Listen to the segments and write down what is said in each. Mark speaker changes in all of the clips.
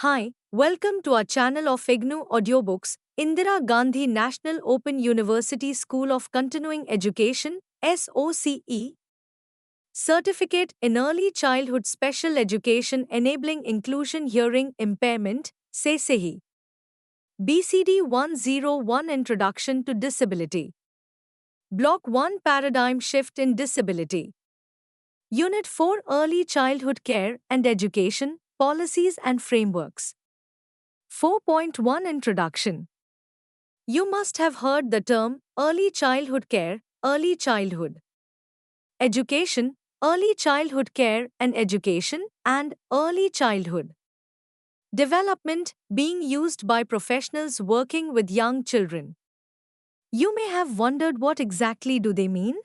Speaker 1: Hi, welcome to our channel of IGNOU Audiobooks, Indira Gandhi National Open University School of Continuing Education, SOCE. Certificate in Early Childhood Special Education Enabling Inclusion Hearing Impairment, SESEHI. BCD 101 Introduction to Disability. Block 1 Paradigm Shift in Disability. Unit 4 Early Childhood Care and Education, Policies and Frameworks. 4.1 Introduction. You must have heard the term early childhood care, early childhood education, early childhood care and education, and early childhood development being used by professionals working with young children. You may have wondered what exactly do they mean?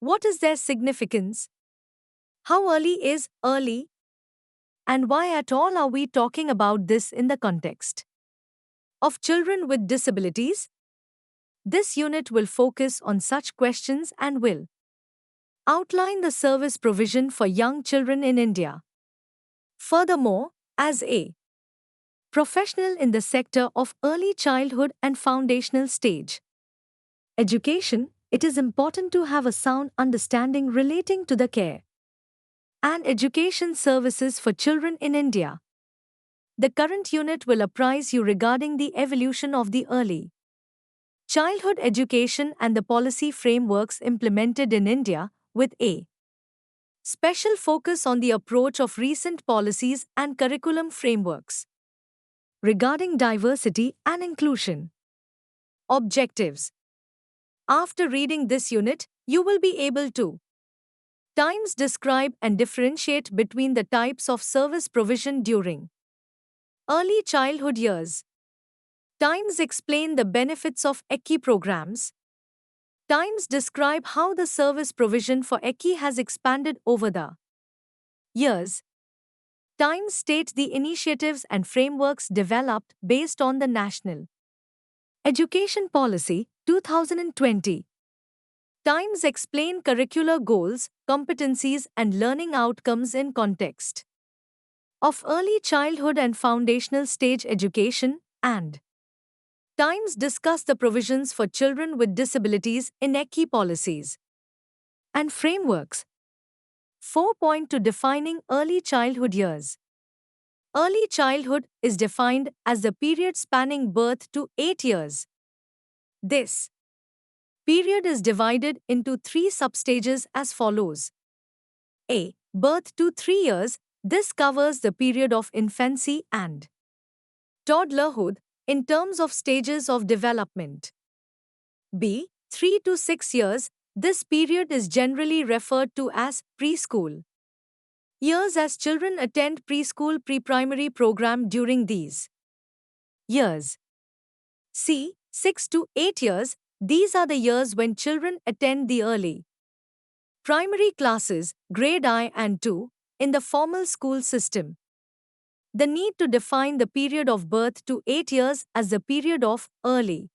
Speaker 1: What is their significance? How early is early? And why at all are we talking about this in the context of children with disabilities? This unit will focus on such questions and will outline the service provision for young children in India. Furthermore, as a professional in the sector of early childhood and foundational stage education, it is important to have a sound understanding relating to the care and education services for children in India. The current unit will apprise you regarding the evolution of the early childhood education and the policy frameworks implemented in India, with a special focus on the approach of recent policies and curriculum frameworks regarding diversity and inclusion. Objectives. After reading this unit, you will be able to times describe and differentiate between the types of service provision during early childhood years. Times explain the benefits of ECI programs. Times describe how the service provision for ECI has expanded over the years. Times state the initiatives and frameworks developed based on the National Education Policy 2020. Times explain curricular goals, competencies, and learning outcomes in context of early childhood and foundational stage education, and Times discuss the provisions for children with disabilities in ECI policies and frameworks. 4.2 Defining early childhood years. Early childhood is defined as the period spanning birth to 8 years. This period is divided into 3 substages as follows. A. Birth to 3 years. This covers the period of infancy and toddlerhood in terms of stages of development. B. 3 to 6 years. This period is generally referred to as preschool years, as children attend preschool pre-primary program during these years. C. 6 to 8 years. These are the years when children attend the early primary classes, grade I and II, in the formal school system. The need to define the period of birth to 8 years as the period of early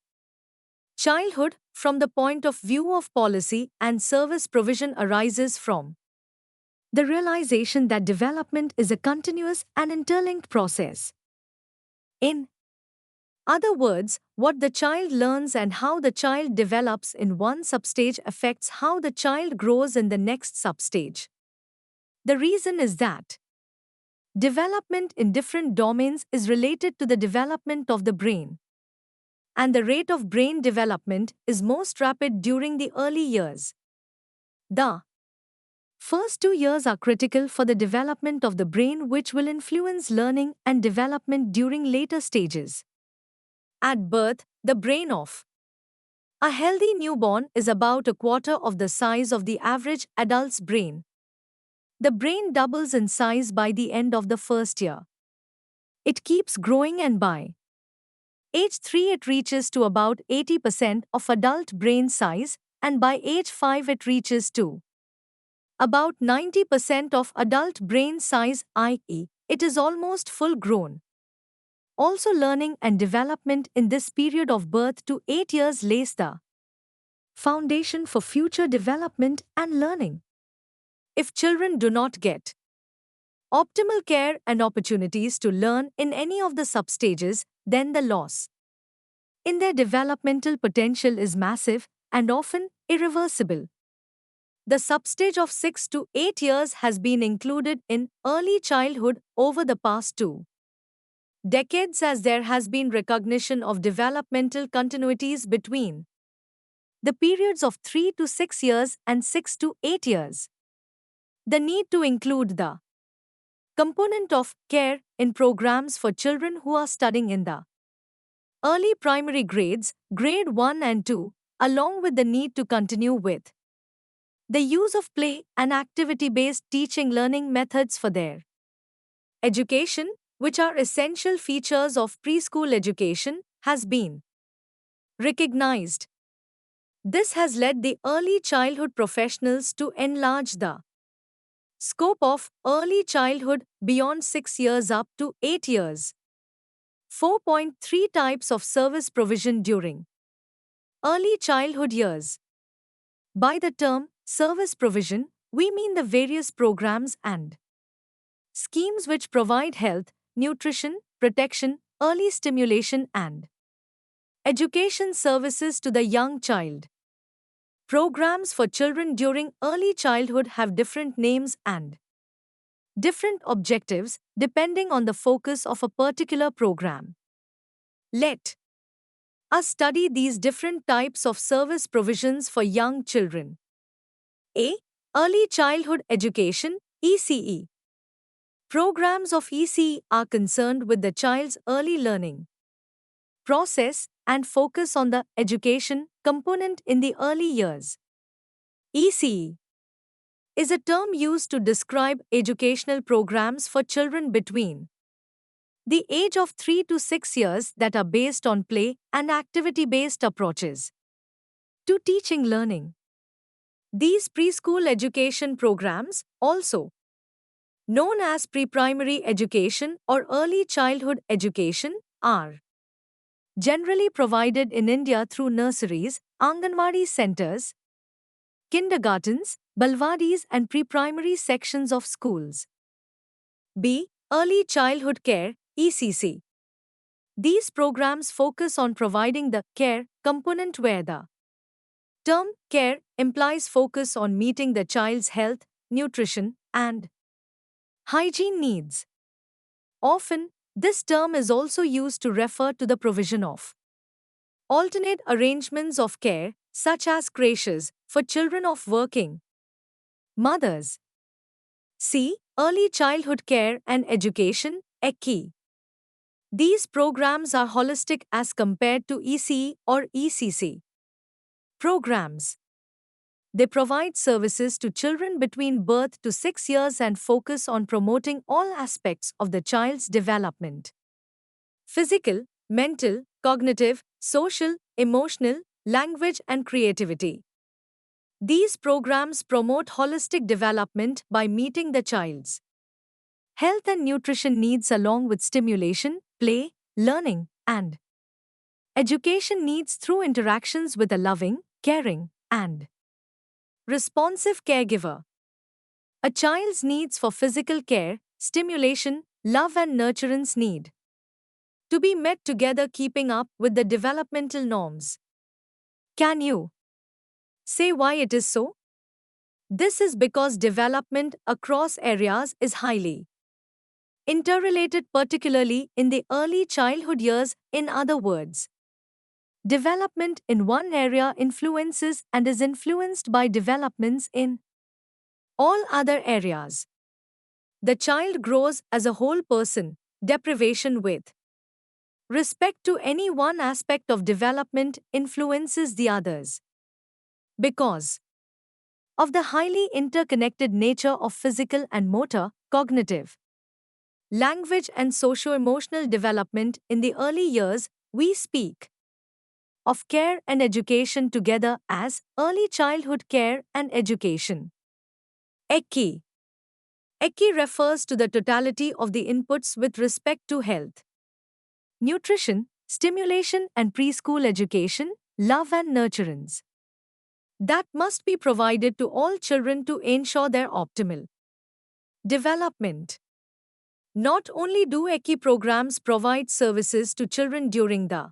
Speaker 1: childhood from the point of view of policy and service provision arises from the realization that development is a continuous and interlinked process. In other words, what the child learns and how the child develops in one substage affects how the child grows in the next substage. The reason is that development in different domains is related to the development of the brain, and the rate of brain development is most rapid during the early years. The first 2 years are critical for the development of the brain, which will influence learning and development during later stages. At birth, the brain of a healthy newborn is about a quarter of the size of the average adult's brain. The brain doubles in size by the end of the first year. It keeps growing, and by age 3 it reaches to about 80% of adult brain size, and by age 5 it reaches to about 90% of adult brain size, i.e., it is almost full grown. Also, learning and development in this period of birth to 8 years lays the foundation for future development and learning. If children do not get optimal care and opportunities to learn in any of the substages, then the loss in their developmental potential is massive and often irreversible. The substage of 6 to 8 years has been included in early childhood over the past 2 decades as there has been recognition of developmental continuities between the periods of 3 to 6 years and 6 to 8 years. The need to include the component of care in programs for children who are studying in the early primary grades, grade 1 and 2, along with the need to continue with the use of play and activity-based teaching learning methods for their education, which are essential features of preschool education, has been recognized. This has led the early childhood professionals to enlarge the scope of early childhood beyond 6 years up to 8 years. 4.3 types of service provision during early childhood years. By the term service provision, we mean the various programs and schemes which provide health, nutrition, protection, early stimulation, and education services to the young child. Programs for children during early childhood have different names and different objectives depending on the focus of a particular program. Let us study these different types of service provisions for young children. A. Early Childhood Education, ECE. Programs of ECE are concerned with the child's early learning process and focus on the education component in the early years. ECE is a term used to describe educational programs for children between the age of 3 to 6 years that are based on play and activity-based approaches to teaching learning. These preschool education programs, also known as pre-primary education or early childhood education, are generally provided in India through nurseries, Anganwadi centers, kindergartens, Balwadis and pre-primary sections of schools. B. Early Childhood Care, ECC. These programs focus on providing the care component where the term care implies focus on meeting the child's health, nutrition, and hygiene needs. Often, this term is also used to refer to the provision of alternate arrangements of care, such as creches, for children of working mothers. C. Early Childhood Care and Education, ECCE. These programs are holistic as compared to ECE or ECC programs. They provide services to children between birth to 6 years and focus on promoting all aspects of the child's development: physical, mental, cognitive, social, emotional, language, and creativity. These programs promote holistic development by meeting the child's health and nutrition needs along with stimulation, play, learning, and education needs through interactions with a loving, caring, and responsive caregiver. A child's needs for physical care, stimulation, love, and nurturance need to be met together, keeping up with the developmental norms. Can you say why it is so? This is because development across areas is highly interrelated, particularly in the early childhood years. In other words, development in one area influences and is influenced by developments in all other areas. The child grows as a whole person. Deprivation with respect to any one aspect of development influences the others. Because of the highly interconnected nature of physical and motor, cognitive, language, and socio-emotional development in the early years, we speak of care and education together as early childhood care and education. ECCE. ECCE refers to the totality of the inputs with respect to health, nutrition, stimulation, and preschool education, love, and nurturance that must be provided to all children to ensure their optimal development. Not only do ECI programs provide services to children during the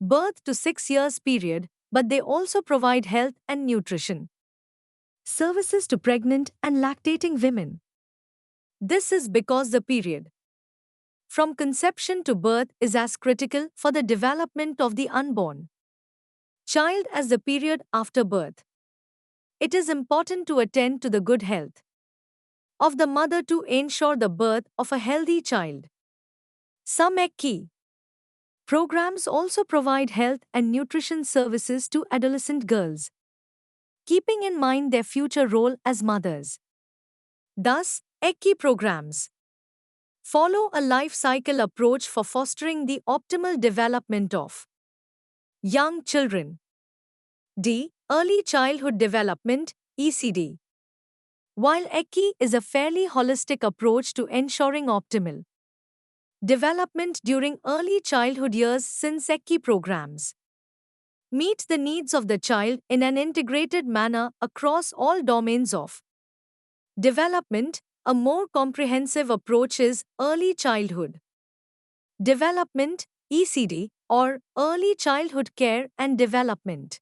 Speaker 1: birth to 6 years period, but they also provide health and nutrition services to pregnant and lactating women. This is because the period from conception to birth is as critical for the development of the unborn child as the period after birth. It is important to attend to the good health of the mother to ensure the birth of a healthy child. Some ECI programs also provide health and nutrition services to adolescent girls, keeping in mind their future role as mothers. Thus, ECI programs follow a life cycle approach for fostering the optimal development of young children. D. Early childhood development, ECD. While ECI is a fairly holistic approach to ensuring optimal development during early childhood years, since ECI programs meet the needs of the child in an integrated manner across all domains of development, a more comprehensive approach is early childhood development, ECD, or early childhood care and development,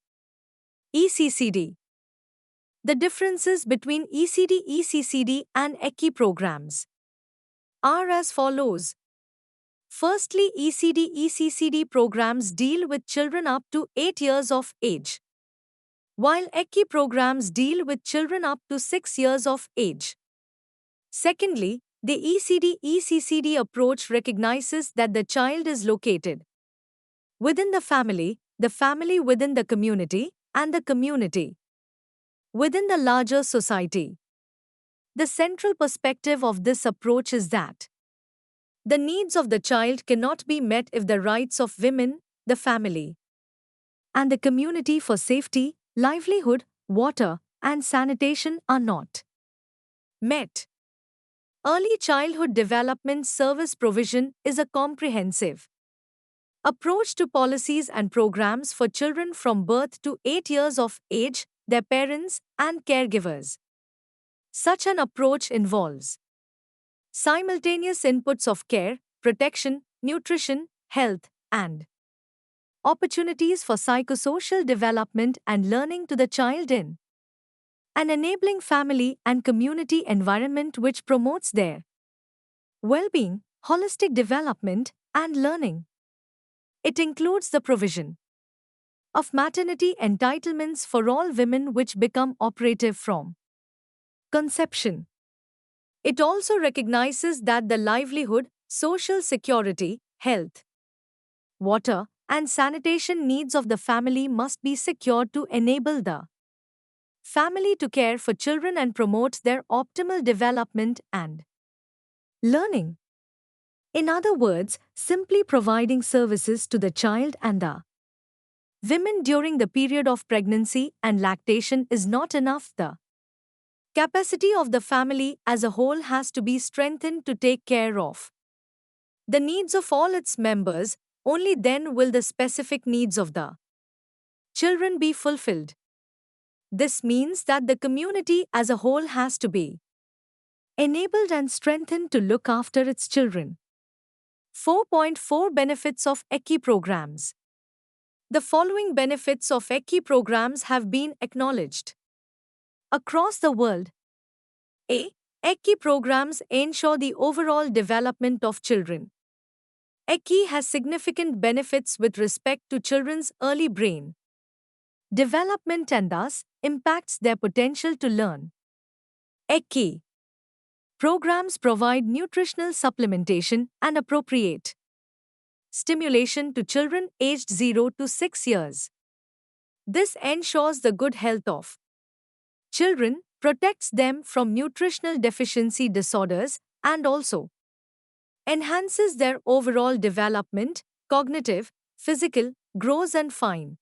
Speaker 1: ECCD. The differences between ECD, ECCD, and ECI programs are as follows. Firstly, ECD, ECCD programs deal with children up to 8 years of age, while ECI programs deal with children up to 6 years of age. Secondly, the ECD, ECCD approach recognizes that the child is located within the family within the community, and the community within the larger society. The central perspective of this approach is that the needs of the child cannot be met if the rights of women, the family, and the community for safety, livelihood, water, and sanitation are not met. Early childhood development service provision is a comprehensive approach to policies and programs for children from birth to 8 years of age, their parents, and caregivers. Such an approach involves simultaneous inputs of care, protection, nutrition, health, and opportunities for psychosocial development and learning to the child in an enabling family and community environment which promotes their well-being, holistic development, and learning. It includes the provision of maternity entitlements for all women which become operative from conception. It also recognizes that the livelihood, social security, health, water, and sanitation needs of the family must be secured to enable the family to care for children and promote their optimal development and learning. In other words, simply providing services to the child and the women during the period of pregnancy and lactation is not enough. The capacity of the family as a whole has to be strengthened to take care of the needs of all its members. Only then will the specific needs of the children be fulfilled. This means that the community as a whole has to be enabled and strengthened to look after its children. 4.4 Benefits of ECI programs. The following benefits of ECI programs have been acknowledged across the world. A. ECI programs ensure the overall development of children. ECI has significant benefits with respect to children's early brain development and thus impacts their potential to learn. ECI programs provide nutritional supplementation and appropriate stimulation to children aged 0 to 6 years. This ensures the good health of children, protects them from nutritional deficiency disorders, and also enhances their overall development, cognitive, physical, gross and fine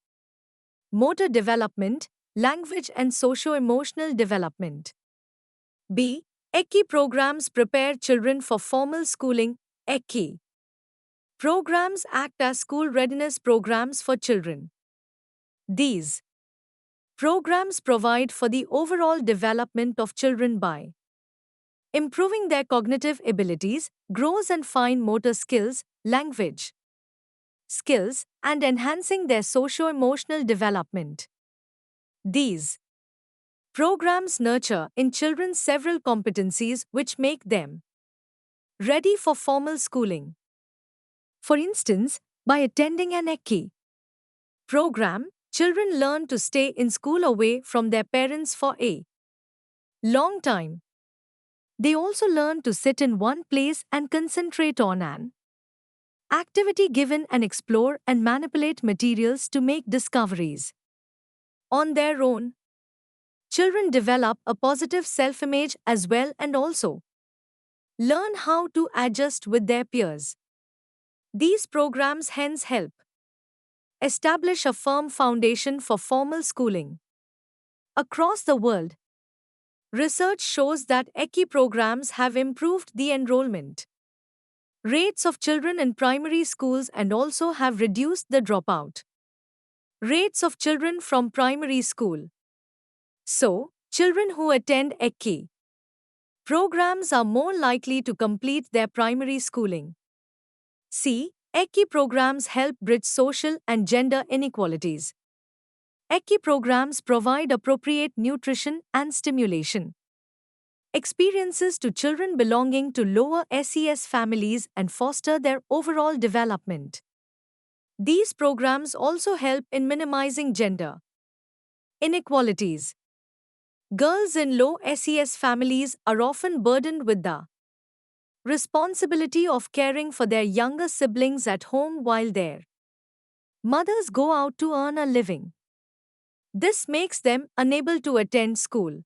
Speaker 1: motor development, language and socio-emotional development. B. ECI programs prepare children for formal schooling. ECI programs act as school readiness programs for children. These programs provide for the overall development of children by improving their cognitive abilities, gross and fine motor skills, language skills, and enhancing their socio-emotional development. These programs nurture in children several competencies which make them ready for formal schooling. For instance, by attending an ECCE program, children learn to stay in school away from their parents for a long time. They also learn to sit in one place and concentrate on an activity given and explore and manipulate materials to make discoveries. On their own, children develop a positive self-image as well and also learn how to adjust with their peers. These programs hence help establish a firm foundation for formal schooling. Across the world, research shows that ECCE programs have improved the enrollment rates of children in primary schools and also have reduced the dropout rates of children from primary school. So, children who attend ECCE programs are more likely to complete their primary schooling. C. ECCE programs help bridge social and gender inequalities. ECCE programs provide appropriate nutrition and stimulation experiences to children belonging to lower SES families and foster their overall development. These programs also help in minimizing gender inequalities. Girls in low SES families are often burdened with the responsibility of caring for their younger siblings at home while their mothers go out to earn a living. This makes them unable to attend school,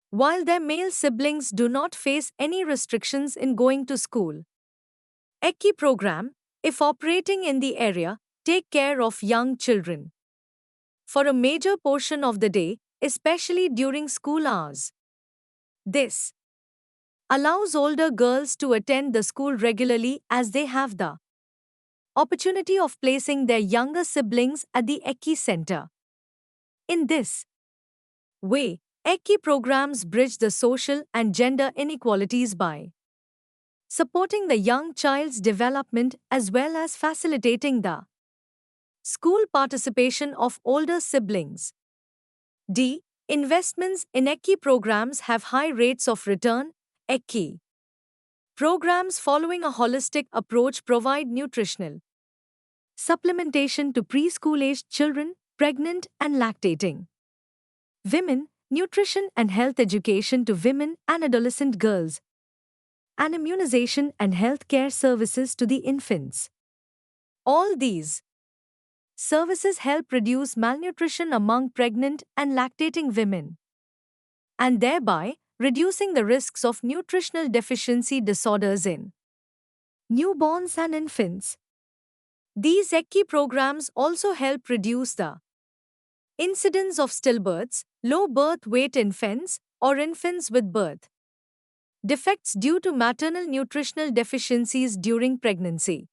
Speaker 1: while their male siblings do not face any restrictions in going to school. ECCE program, if operating in the area, take care of young children for a major portion of the day, especially during school hours. This allows older girls to attend the school regularly as they have the opportunity of placing their younger siblings at the ECCE center. In this way, ECCE programs bridge the social and gender inequalities by supporting the young child's development as well as facilitating the school participation of older siblings. D. Investments in ECCE programs have high rates of return. ECCE programs following a holistic approach provide nutritional supplementation to preschool-aged children, pregnant and lactating women, nutrition and health education to women and adolescent girls, and immunization and health care services to the infants. All these services help reduce malnutrition among pregnant and lactating women, and thereby reducing the risks of nutritional deficiency disorders in newborns and infants. These ECCE programs also help reduce the incidence of stillbirths, low birth weight infants, or infants with birth defects due to maternal nutritional deficiencies during pregnancy.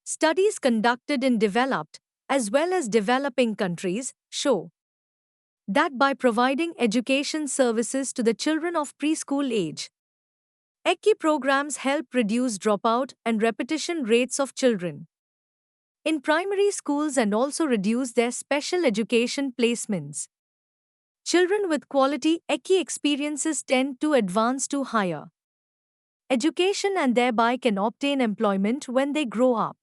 Speaker 1: Studies conducted in developed as well as developing countries show that by providing education services to the children of preschool age, ECCE programs help reduce dropout and repetition rates of children in primary schools and also reduce their special education placements. Children with quality ECCE experiences tend to advance to higher education and thereby can obtain employment when they grow up.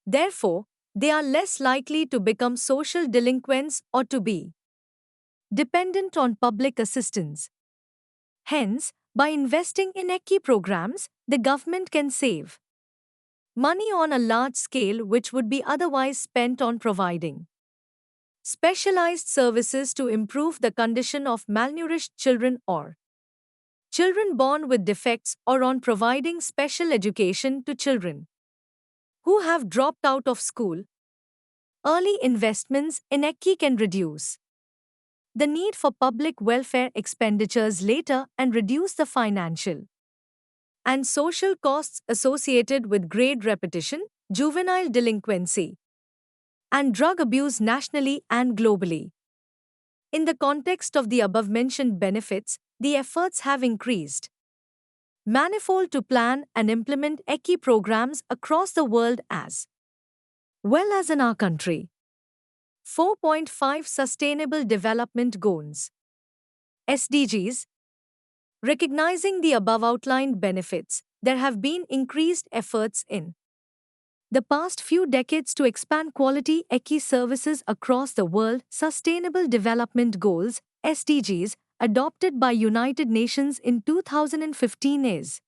Speaker 1: Therefore, they are less likely to become social delinquents or to be dependent on public assistance. Hence, by investing in ECCE programs, the government can save money on a large scale which would be otherwise spent on providing specialized services to improve the condition of malnourished children or children born with defects or on providing special education to children who have dropped out of school. Early investments in ECCE can reduce the need for public welfare expenditures later and reduce the financial and social costs associated with grade repetition, juvenile delinquency, and drug abuse nationally and globally. In the context of the above-mentioned benefits, the efforts have increased manifold to plan and implement ECI programs across the world as well as in our country. 4.5 Sustainable Development Goals SDGs. Recognizing the above outlined benefits, there have been increased efforts in the past few decades to expand quality ECI services across the world. Sustainable Development Goals SDGs, adopted by United Nations in 2015, is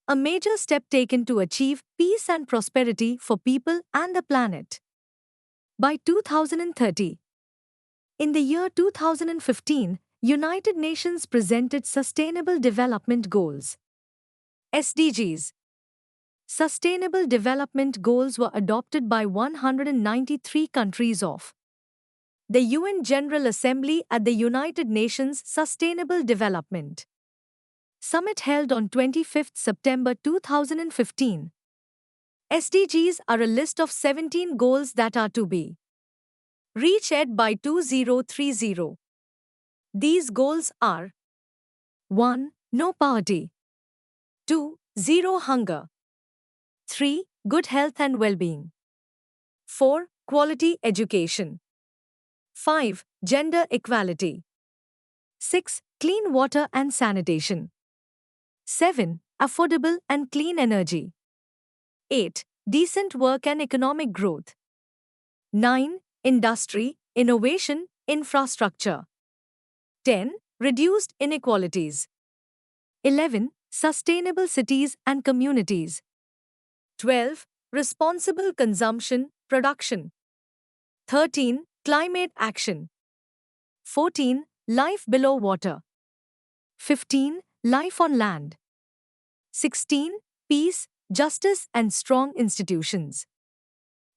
Speaker 1: a major step taken to achieve peace and prosperity for people and the planet. By 2030, in the year 2015, United Nations presented Sustainable Development Goals SDGs. Sustainable Development Goals were adopted by 193 countries of the UN General Assembly at the United Nations Sustainable Development Summit held on 25 September 2015. SDGs are a list of 17 goals that are to be reached by 2030. These goals are 1. No poverty, 2. Zero hunger, 3. Good health and well-being, 4. Quality education, 5. Gender equality, 6. Clean water and sanitation, 7. Affordable and clean energy, 8. Decent work and economic growth, 9. Industry, innovation, infrastructure, 10. Reduced inequalities, 11. Sustainable cities and communities, 12. Responsible consumption, production, 13. Climate action, 14. Life below water, 15. Life on land, 16. Peace, justice and strong institutions,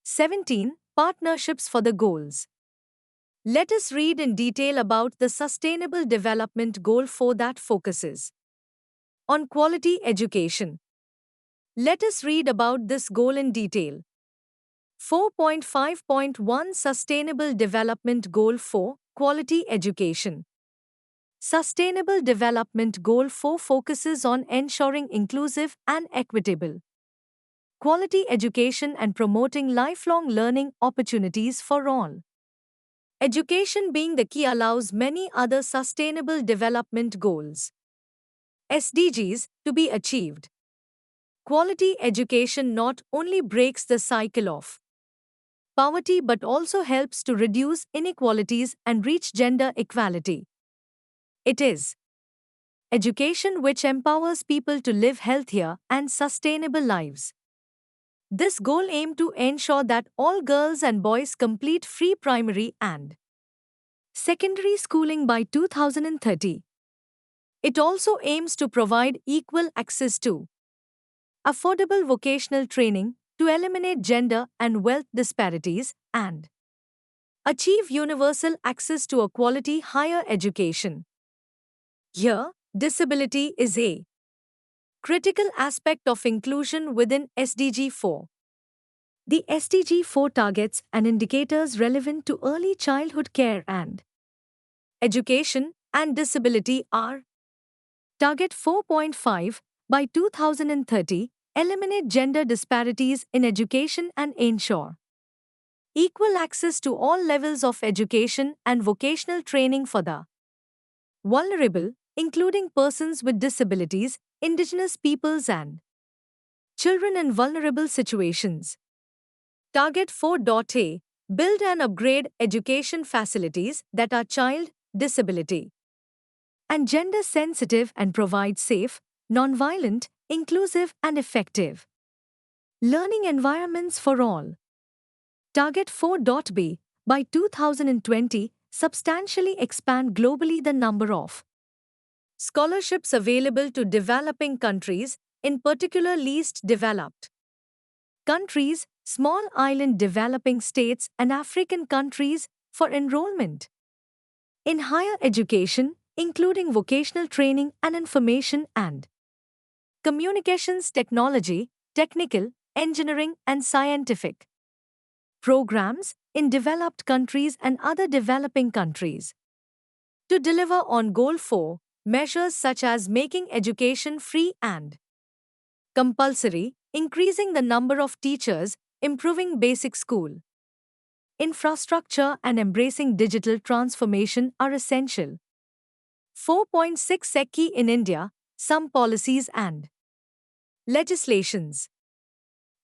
Speaker 1: 17. Partnerships for the goals. Let us read in detail about the Sustainable Development Goal 4 that focuses on quality education. Let us read about this goal in detail. 4.5.1 Sustainable Development Goal 4 Quality Education. Sustainable Development Goal 4 focuses on ensuring inclusive and equitable quality education and promoting lifelong learning opportunities for all. Education being the key allows many other Sustainable Development Goals SDGs to be achieved. Quality education not only breaks the cycle of poverty but also helps to reduce inequalities and reach gender equality. It is education which empowers people to live healthier and sustainable lives. This goal aims to ensure that all girls and boys complete free primary and secondary schooling by 2030. It also aims to provide equal access to affordable vocational training to eliminate gender and wealth disparities and achieve universal access to a quality higher education. Here, disability is a critical aspect of inclusion within SDG 4. The SDG 4 targets and indicators relevant to early childhood care and education and disability are Target 4.5 by 2030, eliminate gender disparities in education and ensure equal access to all levels of education and vocational training for the vulnerable, including persons with disabilities, indigenous peoples and children in vulnerable situations. Target 4.A Build and upgrade education facilities that are child, disability, and gender sensitive and provide safe, non-violent, inclusive and effective learning environments for all. Target 4.B by 2020 substantially expand globally the number of scholarships available to developing countries, in particular least developed countries, small island developing states and African countries for enrollment in higher education, including vocational training and information and communications technology, technical, engineering and scientific programs in developed countries and other developing countries. To deliver on Goal 4, Measures such as making education free and compulsory, increasing the number of teachers, improving basic school infrastructure, and embracing digital transformation are essential. 4.6 Sekki in India, some policies and legislations.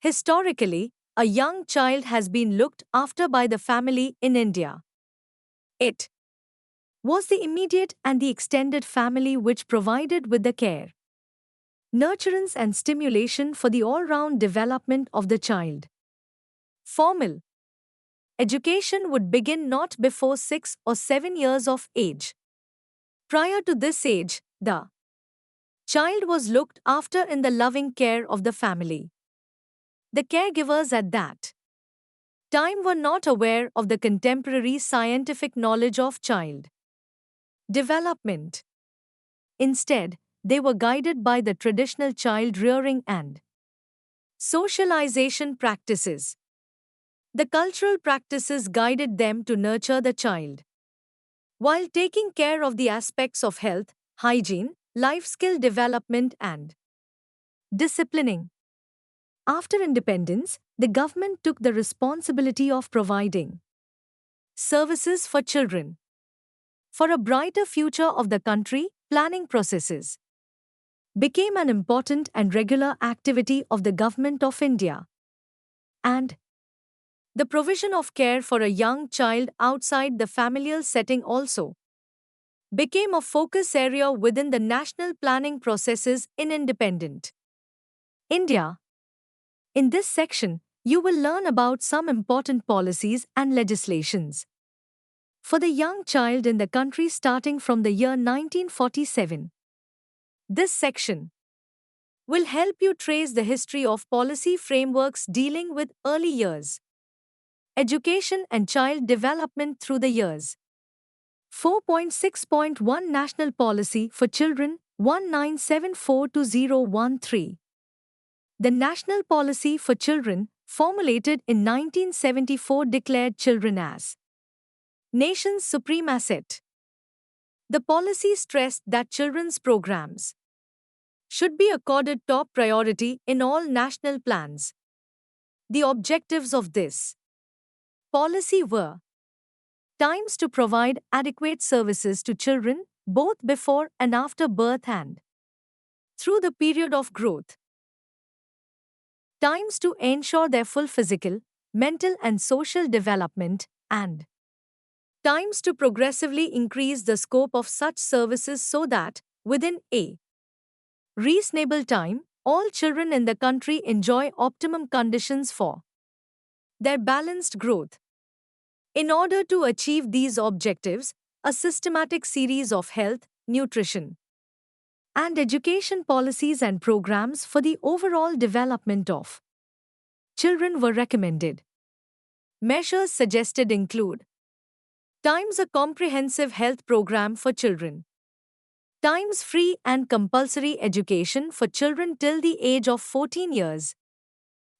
Speaker 1: Historically, a young child has been looked after by the family in India. It was the immediate and the extended family which provided with the care, nurturance, and stimulation for the all round development of the child. Formal education would begin not before 6 or 7 years of age. Prior to this age, the child was looked after in the loving care of the family. The caregivers at that time were not aware of the contemporary scientific knowledge of child development. Instead, they were guided by the traditional child rearing and socialization practices. The cultural practices guided them to nurture the child, while taking care of the aspects of health, hygiene, life skill development, and disciplining. After independence, the government took the responsibility of providing services for children. For a brighter future of the country, planning processes became an important and regular activity of the Government of India. And the provision of care for a young child outside the familial setting also became a focus area within the national planning processes in independent India. In this section, you will learn about some important policies and legislations for the young child in the country starting from the year 1947. This section will help you trace the history of policy frameworks dealing with early years, education and child development through the years. 4.6.1 National Policy for Children 1974-2013. The National Policy for Children, formulated in 1974, declared children as nation's supreme asset. The policy stressed that children's programs should be accorded top priority in all national plans. The objectives of this policy were times to provide adequate services to children both before and after birth and through the period of growth, times to ensure their full physical, mental, and social development, and times to progressively increase the scope of such services so that, within a reasonable time, all children in the country enjoy optimum conditions for their balanced growth. In order to achieve these objectives, a systematic series of health, nutrition, and education policies and programs for the overall development of children were recommended. Measures suggested include times a comprehensive health program for children, times free and compulsory education for children till the age of 14 years,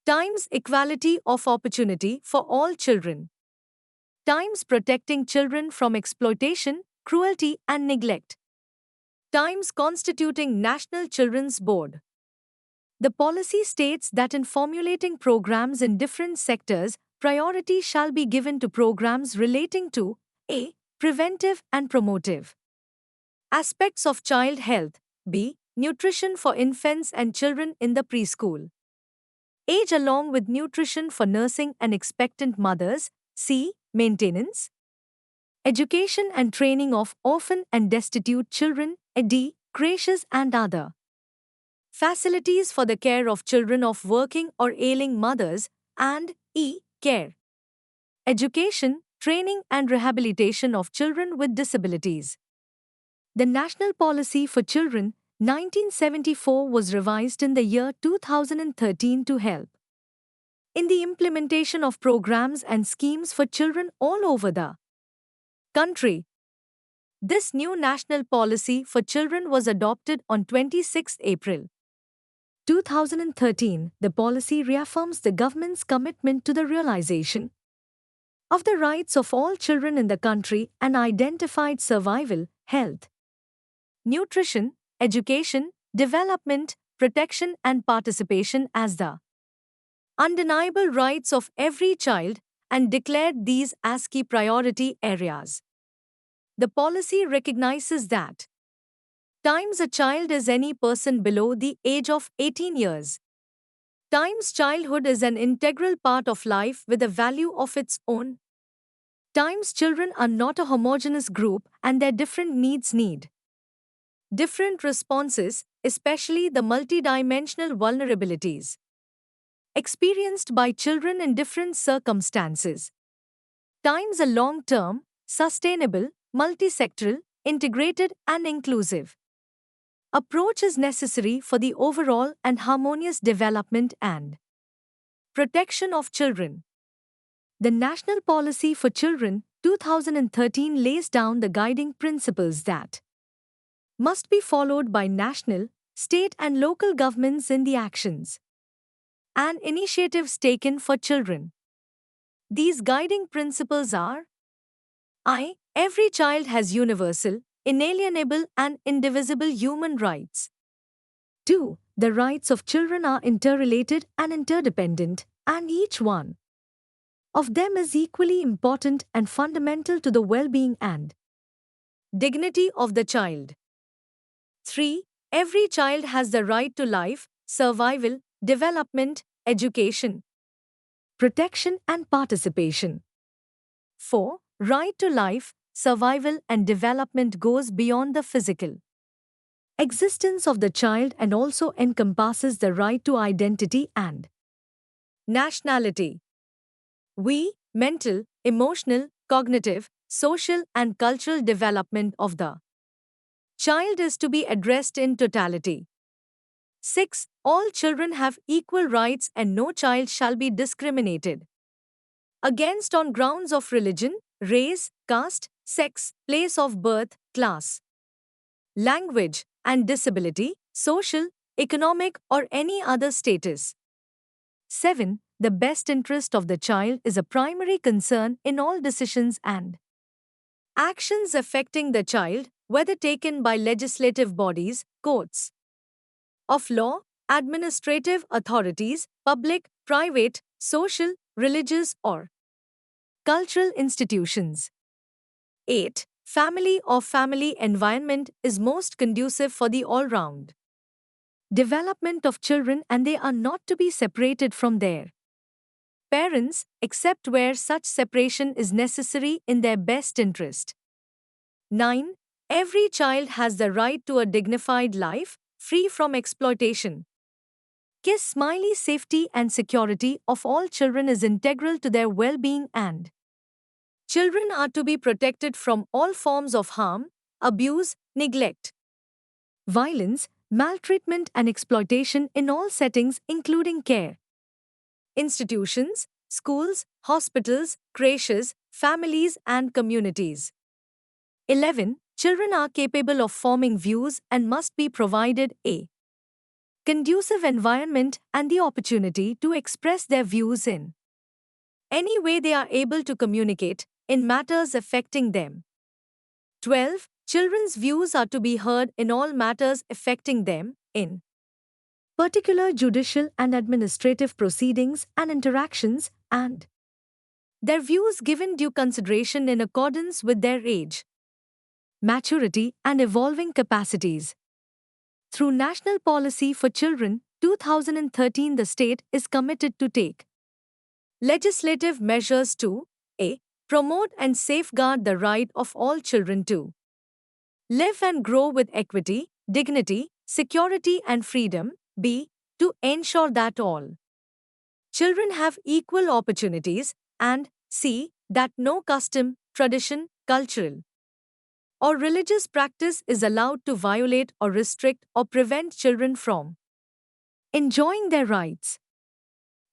Speaker 1: times equality of opportunity for all children, times protecting children from exploitation, cruelty, and neglect, times constituting National Children's Board. The policy states that in formulating programs in different sectors, priority shall be given to programs relating to a. Preventive and promotive aspects of child health, b. Nutrition for infants and children in the preschool age along with nutrition for nursing and expectant mothers, c. Maintenance, education and training of orphan and destitute children, d. Creches and other facilities for the care of children of working or ailing mothers, and e. Care, education, training and rehabilitation of children with disabilities. The National Policy for Children, 1974 was revised in the year 2013 to help in the implementation of programs and schemes for children all over the country. This new national policy for children was adopted on 26 April 2013. The policy reaffirms the government's commitment to the realization of the rights of all children in the country and identified survival, health, nutrition, education, development, protection, and participation as the undeniable rights of every child and declared these as key priority areas. The policy recognizes that times a child is any person below the age of 18 years. Times childhood is an integral part of life with a value of its own. Times children are not a homogeneous group and their different needs need different responses, especially the multidimensional vulnerabilities experienced by children in different circumstances. Times a long term, sustainable, multisectoral, integrated, and inclusive approach is necessary for the overall and harmonious development and protection of children. The National Policy for Children 2013 lays down the guiding principles that must be followed by national, state, and local governments in the actions and initiatives taken for children. These guiding principles are I. Every child has universal, inalienable, and indivisible human rights. 2. The rights of children are interrelated and interdependent, and each one of them is equally important and fundamental to the well-being and dignity of the child. 3. Every child has the right to life, survival, development, education, protection, and participation. 4. Right to life, survival, and development goes beyond the physical existence of the child and also encompasses the right to identity and nationality. Mental, emotional, cognitive, social, and cultural development of the child is to be addressed in totality. 6. All children have equal rights and no child shall be discriminated against on grounds of religion, race, caste, sex, place of birth, class, language, and disability, social, economic, or any other status. 7. The best interest of the child is a primary concern in all decisions and actions affecting the child, whether taken by legislative bodies, courts of law, administrative authorities, public, private, social, religious, or cultural institutions. 8. Family or family environment is most conducive for the all-round development of children and they are not to be separated from their parents, except where such separation is necessary in their best interest. 9. Every child has the right to a dignified life, free from exploitation. Kiss Smiley safety and security of all children is integral to their well-being and children are to be protected from all forms of harm, abuse, neglect, violence, maltreatment and exploitation in all settings including care institutions, schools, hospitals, creches, families and communities. 11. Children are capable of forming views and must be provided a conducive environment and the opportunity to express their views in any way they are able to communicate in matters affecting them. 12. Children's views are to be heard in all matters affecting them, in particular judicial and administrative proceedings and interactions, and their views given due consideration in accordance with their age, maturity, and evolving capacities. Through National Policy for Children 2013, the state is committed to take legislative measures to a. Promote and safeguard the right of all children to live and grow with equity, dignity, security, and freedom. B. To ensure that all children have equal opportunities, and c. That no custom, tradition, cultural, or religious practice is allowed to violate or restrict or prevent children from enjoying their rights.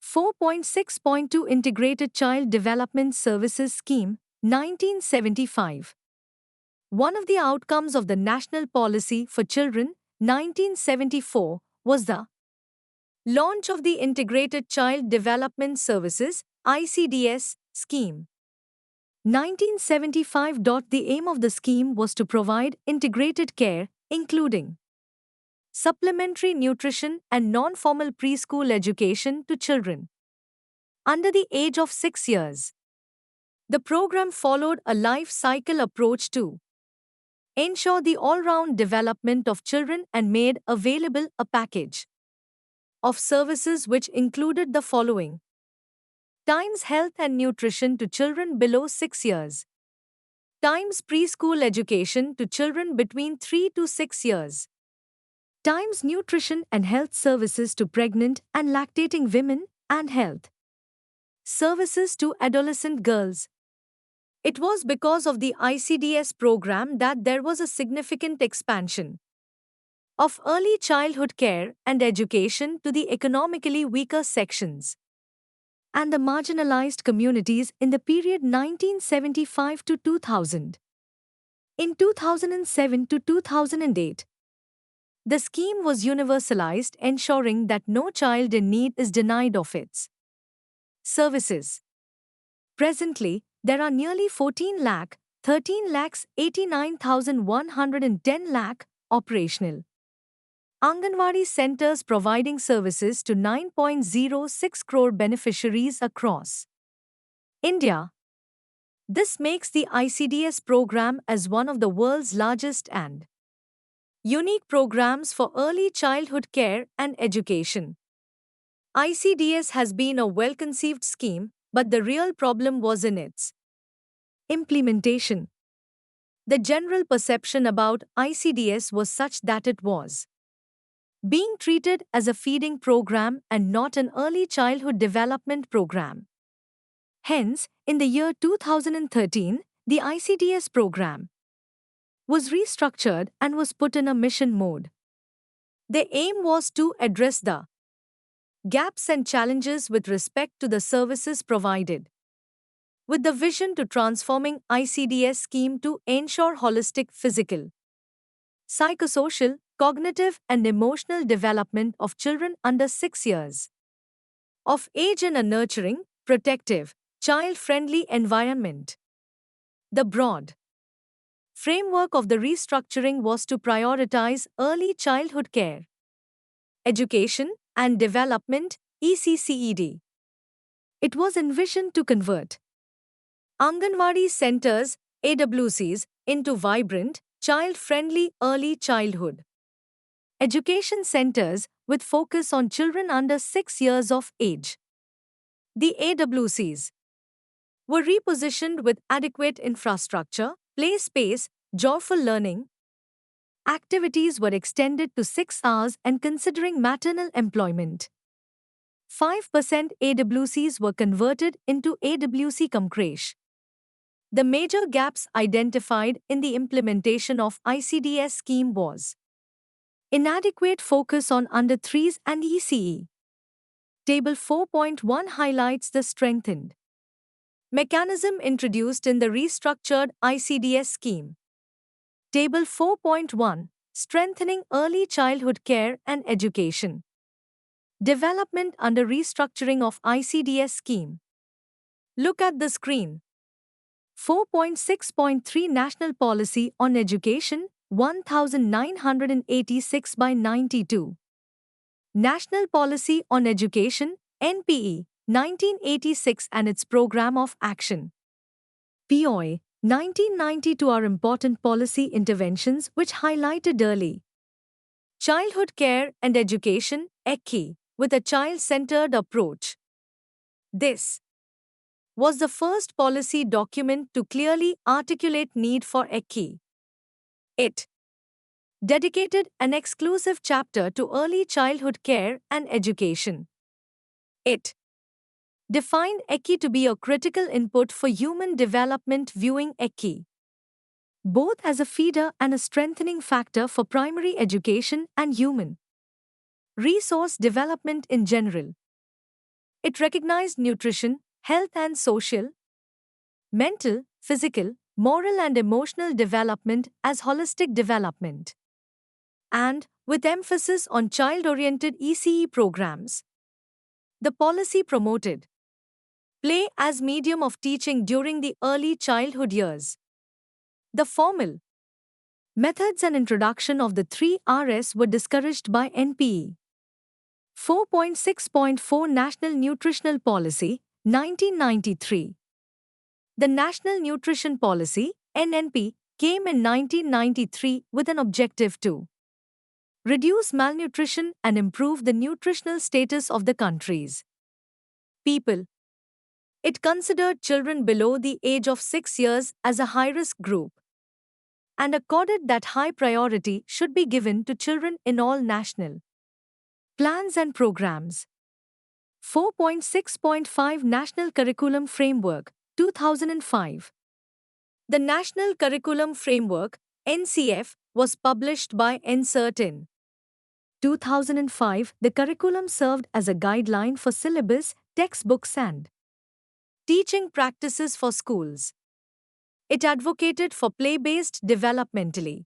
Speaker 1: 4.6.2 Integrated Child Development Services Scheme, 1975. One of the outcomes of the National Policy for Children, 1974, was the launch of the Integrated Child Development Services (ICDS) scheme. 1975. The aim of the scheme was to provide integrated care, including supplementary nutrition and non-formal preschool education to children under the age of 6 years. The program followed a life cycle approach to ensure the all-round development of children and made available a package of services which included the following: Times Health and Nutrition to children below 6 years, Times Preschool Education to children between 3 to 6 years, Times Nutrition and Health Services to pregnant and lactating women, and Health Services to adolescent girls. It was because of the ICDS program that there was a significant expansion of early childhood care and education to the economically weaker sections and the marginalized communities in the period 1975 to 2000. In 2007 to 2008, the scheme was universalized, ensuring that no child in need is denied of its services. Presently, there are nearly 14 lakh, 13 lakhs 89,110 lakh operational Anganwadi centers providing services to 9.06 crore beneficiaries across India. This makes the ICDS program as one of the world's largest and unique programs for early childhood care and education. ICDS has been a well-conceived scheme, but the real problem was in its implementation. The general perception about ICDS was such that it was being treated as a feeding program and not an early childhood development program. Hence, in the year 2013, the ICDS program was restructured and was put in a mission mode. The aim was to address the gaps and challenges with respect to the services provided, with the vision to transforming ICDS scheme to ensure holistic physical, psychosocial, cognitive and emotional development of children under 6 years of age in a nurturing, protective, child-friendly environment. The broad framework of the restructuring was to prioritize early childhood care, education and development, ECCED. It was envisioned to convert Anganwadi centers, AWCs, into vibrant, child-friendly early childhood education centers with focus on children under 6 years of age. The AWCs were repositioned with adequate infrastructure, play space, joyful learning. Activities were extended to 6 hours and considering maternal employment. 5% AWCs were converted into AWC cum creche. The major gaps identified in the implementation of ICDS scheme was inadequate focus on under 3s and ECE. Table 4.1 highlights the strengthened mechanism introduced in the restructured ICDS scheme. Table 4.1 Strengthening early childhood care and education. Development under restructuring of ICDS scheme. Look at the screen. 4.6.3 National Policy on Education 1986 by 92. National Policy on Education, NPE, 1986 and its Program of Action. POI, 1992 are important policy interventions which highlighted early childhood care and education, ECCE, with a child-centered approach. This was the first policy document to clearly articulate need for ECCE. It dedicated an exclusive chapter to early childhood care and education. It defined ECCE to be a critical input for human development, viewing ECCE both as a feeder and a strengthening factor for primary education and human resource development in general. It recognized nutrition, health and social, mental, physical, moral and emotional development as holistic development. And, with emphasis on child-oriented ECE programs, the policy promoted play as medium of teaching during the early childhood years. The formal Methods and introduction of the 3Rs were discouraged by NPE. 4.6.4 National Nutritional Policy, 1993. The National Nutrition Policy, NNP, came in 1993 with an objective to reduce malnutrition and improve the nutritional status of the country's people. It considered children below the age of 6 years as a high-risk group and accorded that high priority should be given to children in all national plans and programs. 4.6.5 National Curriculum Framework, 2005. The National Curriculum Framework, NCF, was published by NCERT in 2005. The curriculum served as a guideline for syllabus, textbooks, and teaching practices for schools. It advocated for play-based developmentally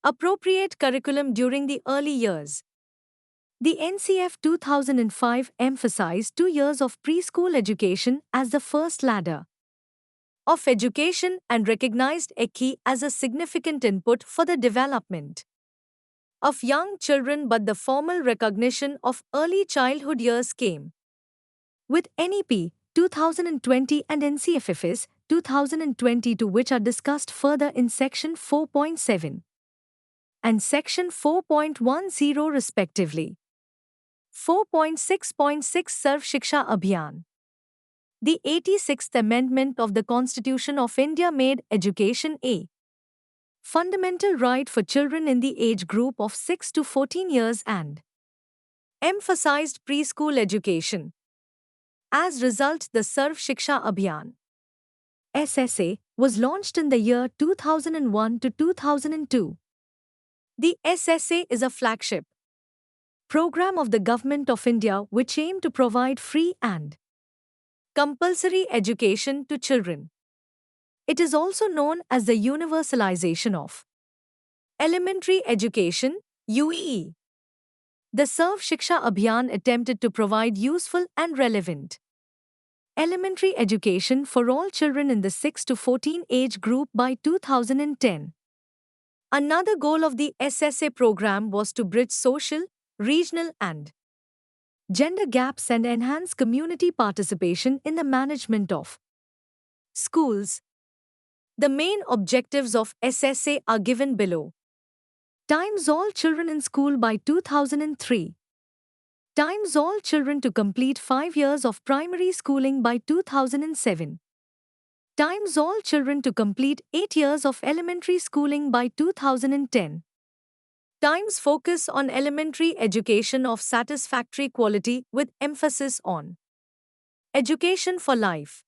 Speaker 1: appropriate curriculum during the early years. The NCF 2005 emphasized 2 years of preschool education as the first ladder of education and recognized ECI as a significant input for the development of young children, but the formal recognition of early childhood years came with NEP 2020 and NCFFS 2022, which are discussed further in Section 4.7 and Section 4.10 respectively. 4.6.6 Sarv Shiksha Abhiyan. The 86th Amendment of the Constitution of India made education a fundamental right for children in the age group of 6 to 14 years and emphasized preschool education. As result, the Sarv Shiksha Abhiyan SSA was launched in the year 2001 to 2002. The SSA is a flagship program of the Government of India which aimed to provide free and compulsory education to children. It is also known as the universalization of elementary education, UEE. The Sarv Shiksha Abhiyan attempted to provide useful and relevant elementary education for all children in the 6 to 14 age group by 2010. Another goal of the SSA program was to bridge social, regional, and gender gaps and enhance community participation in the management of schools. The main objectives of SSA are given below. Times all children in school by 2003. Times all children to complete 5 years of primary schooling by 2007. Times all children to complete 8 years of elementary schooling by 2010. Times focus on elementary education of satisfactory quality with emphasis on education for life.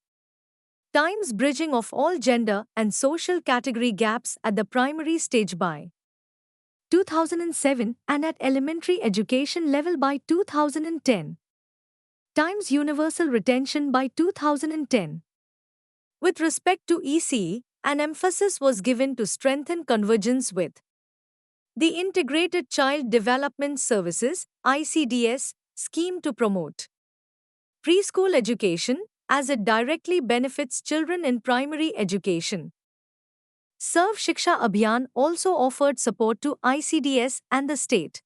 Speaker 1: Times bridging of all gender and social category gaps at the primary stage by 2007 and at elementary education level by 2010. Times universal retention by 2010. With respect to ECE, an emphasis was given to strengthen convergence with the Integrated Child Development Services (ICDS) scheme to promote preschool education as it directly benefits children in primary education. Sarv Shiksha Abhiyan also offered support to ICDS and the state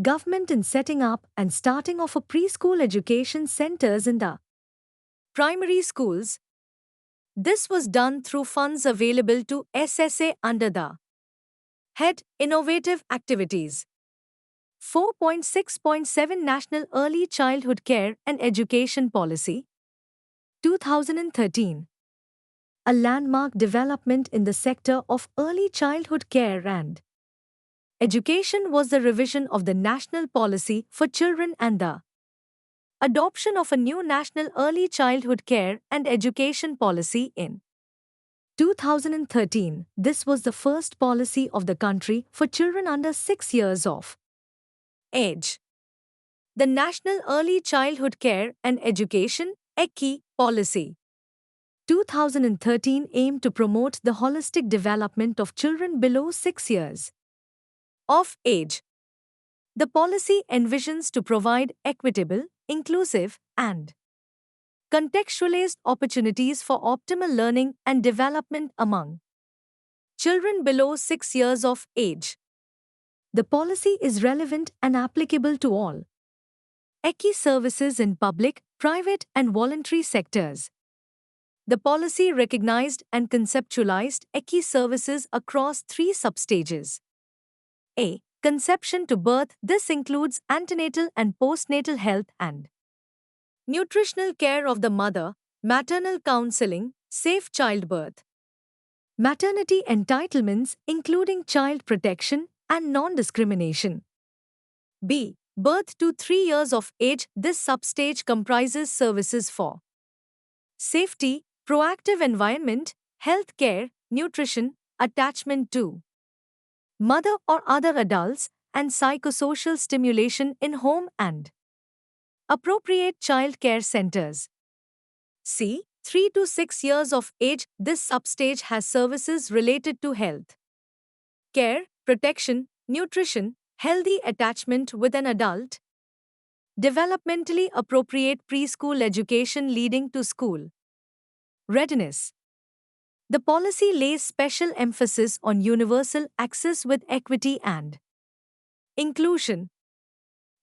Speaker 1: government in setting up and starting of a preschool education centers in the primary schools. This was done through funds available to SSA under the head Innovative Activities. 4.6.7 National Early Childhood Care and Education Policy, 2013. A landmark development in the sector of early childhood care and education was the revision of the National Policy for Children and the adoption of a new National Early Childhood Care and Education Policy in 2013. This was the first policy of the country for children under 6 years of age. The National Early Childhood Care and Education (ECI) Policy 2013 aimed to promote the holistic development of children below 6 years of age. The policy envisions to provide equitable, inclusive, and contextualized opportunities for optimal learning and development among children below 6 years of age. The policy is relevant and applicable to all ECI services in public, private, and voluntary sectors. The policy recognized and conceptualized ECI services across three substages. A. Conception to birth. This includes antenatal and postnatal health and nutritional care of the mother, maternal counseling, safe childbirth. Maternity entitlements including child protection and non-discrimination. B. Birth to 3 years of age. This substage comprises services for safety, proactive environment, health care, nutrition, attachment to mother or other adults, and psychosocial stimulation in home and appropriate child care centers. C. 3 to 6 years of age. This substage has services related to health care, protection, nutrition, healthy attachment with an adult, developmentally appropriate preschool education leading to school readiness. The policy lays special emphasis on universal access with equity and inclusion.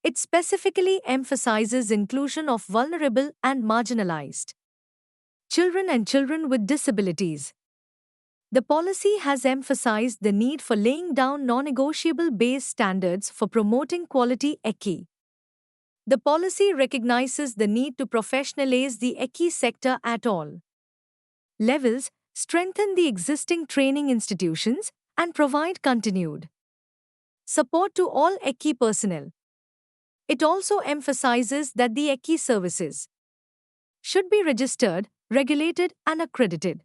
Speaker 1: It specifically emphasizes inclusion of vulnerable and marginalized children and children with disabilities. The policy has emphasized the need for laying down non-negotiable base standards for promoting quality ECI. The policy recognizes the need to professionalize the ECI sector at all levels, strengthen the existing training institutions, and provide continued support to all ECI personnel. It also emphasizes that the ECI services should be registered, regulated, and accredited.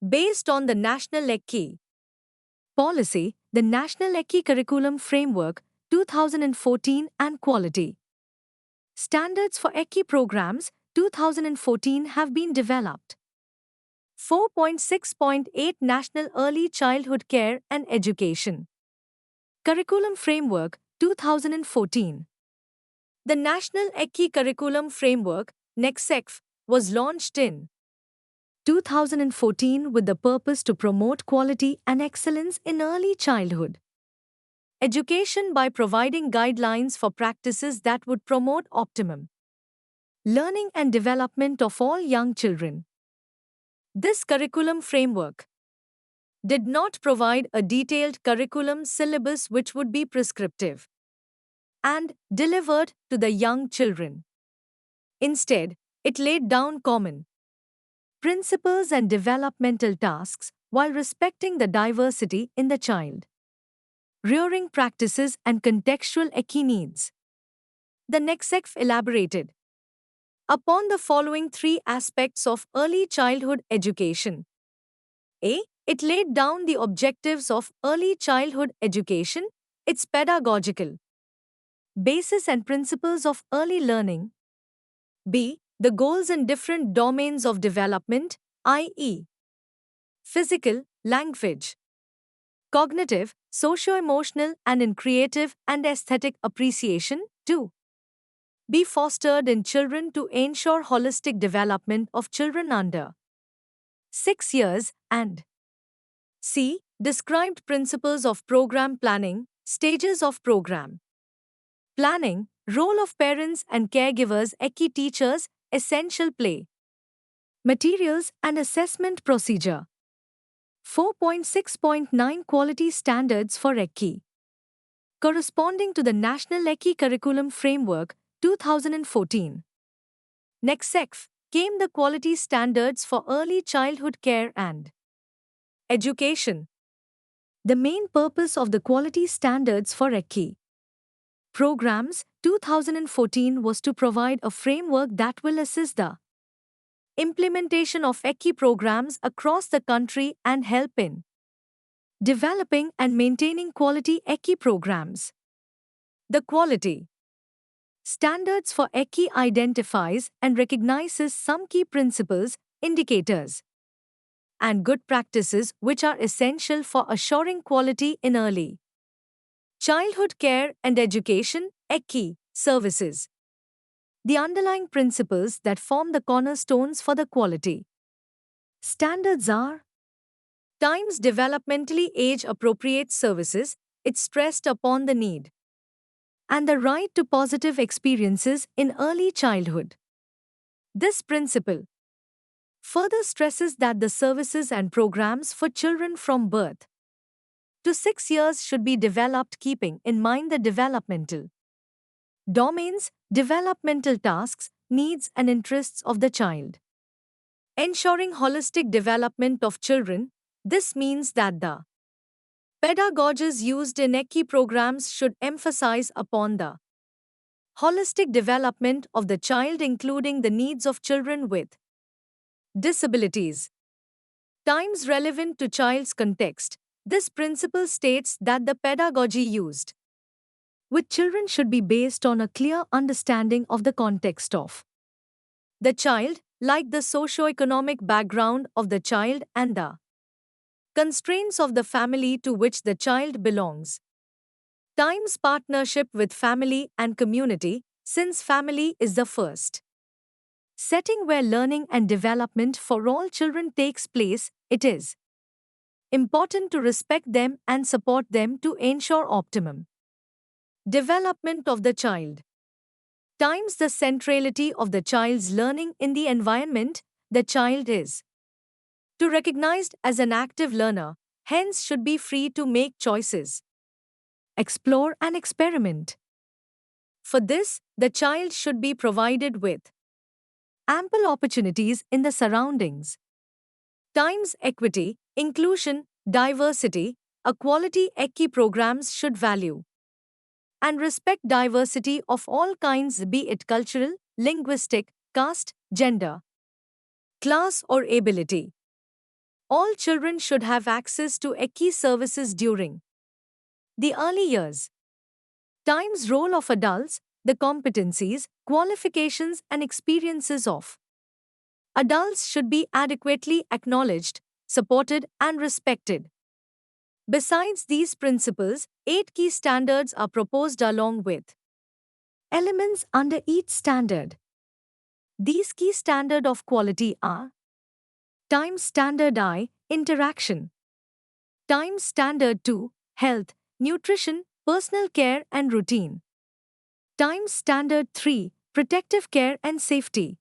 Speaker 1: Based on the National ECI Policy, the National ECI Curriculum Framework 2014 and Quality Standards for ECI Programs 2014 have been developed. 4.6.8 National Early Childhood Care and Education Curriculum Framework 2014. The National ECI Curriculum Framework (NECSECF) was launched in 2014 with the purpose to promote quality and excellence in early childhood education by providing guidelines for practices that would promote optimum learning and development of all young children. This curriculum framework did not provide a detailed curriculum syllabus which would be prescriptive and delivered to the young children. Instead, it laid down common principles and developmental tasks while respecting the diversity in the child rearing practices and contextual ECI needs. The NECSECF elaborated upon the following three aspects of early childhood education. A. It laid down the objectives of early childhood education, its pedagogical basis and principles of early learning. B. The goals in different domains of development, i.e., physical, language, cognitive, socio-emotional, and in creative and aesthetic appreciation. 2. Be fostered in children to ensure holistic development of children under 6 years, and C. Described principles of program planning, stages of program planning, role of parents and caregivers, ECI teachers, essential play materials and assessment procedure. 4.6.9 Quality Standards for ECI corresponding to the National ECI Curriculum Framework 2014. NECSECF came the quality standards for early childhood care and education. The main purpose of the quality standards for ECI programs 2014 was to provide a framework that will assist the implementation of ECI programs across the country and help in developing and maintaining quality ECI programs. The quality standards for ECI identifies and recognizes some key principles, indicators, and good practices which are essential for assuring quality in early childhood care and education, ECI services. The underlying principles that form the cornerstones for the quality standards are Times developmentally age-appropriate services, it stressed upon the need and the right to positive experiences in early childhood. This principle further stresses that the services and programs for children from birth to 6 years should be developed keeping in mind the developmental domains, developmental tasks, needs, and interests of the child. Ensuring holistic development of children, this means that the pedagogies used in ECI programs should emphasize upon the holistic development of the child, including the needs of children with disabilities. Times relevant to child's context, this principle states that the pedagogy used with children should be based on a clear understanding of the context of the child, like the socio-economic background of the child and the constraints of the family to which the child belongs. Times partnership with family and community, since family is the first setting where learning and development for all children takes place, it is important to respect them and support them to ensure optimum development of the child. Times the centrality of the child's learning in the environment the child is to recognized as an active learner, hence should be free to make choices, explore and experiment. For this, the child should be provided with ample opportunities in the surroundings. Times equity, inclusion, diversity, equality ECI programs should value and respect diversity of all kinds, be it cultural, linguistic, caste, gender, class, or ability. All children should have access to ECI services during the early years. Times role of adults, the competencies, qualifications, and experiences of adults should be adequately acknowledged, supported, and respected. Besides these principles, 8 key standards are proposed along with elements under each standard. These key standards of quality are Times Standard I, Interaction. Times Standard II, Health, Nutrition, Personal Care and Routine. Times Standard III, Protective Care and Safety.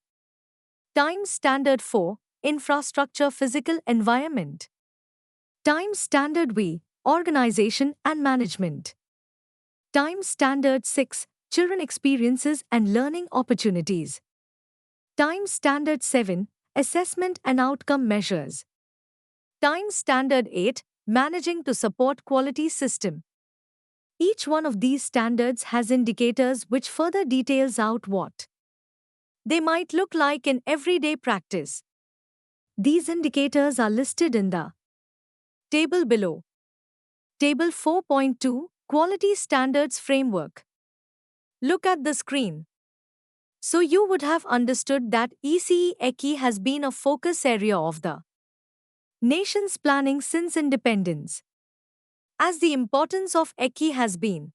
Speaker 1: Times Standard IV, Infrastructure Physical Environment. Times Standard V, Organization and Management. Times Standard VI, Children Experiences and Learning Opportunities. Times Standard VII, Assessment and Outcome Measures. Times Standard 8, Managing to Support Quality System. Each one of these standards has indicators which further details out what they might look like in everyday practice. These indicators are listed in the table below. Table 4.2, Quality Standards Framework. Look at the screen. So you would have understood that ECE-ECI has been a focus area of the nation's planning since independence. As the importance of ECI has been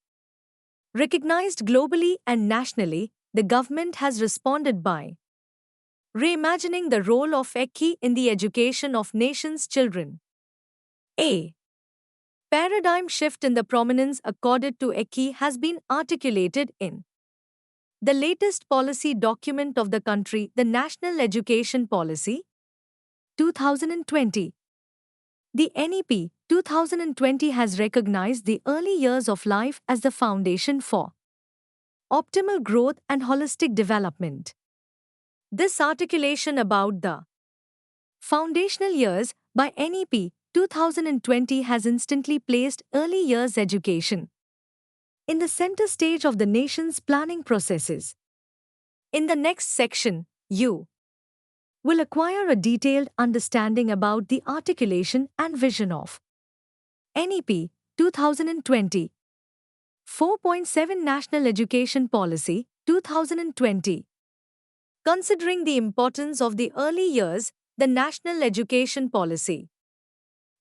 Speaker 1: recognized globally and nationally, the government has responded by reimagining the role of ECI in the education of nation's children. A paradigm shift in the prominence accorded to ECI has been articulated in the latest policy document of the country, the National Education Policy 2020. The NEP 2020 has recognized the early years of life as the foundation for optimal growth and holistic development. This articulation about the foundational years by NEP 2020 has instantly placed early years education in the center stage of the nation's planning processes. In the next section, you will acquire a detailed understanding about the articulation and vision of NEP 2020. 4.7 National Education Policy 2020. Considering the importance of the early years, the National Education Policy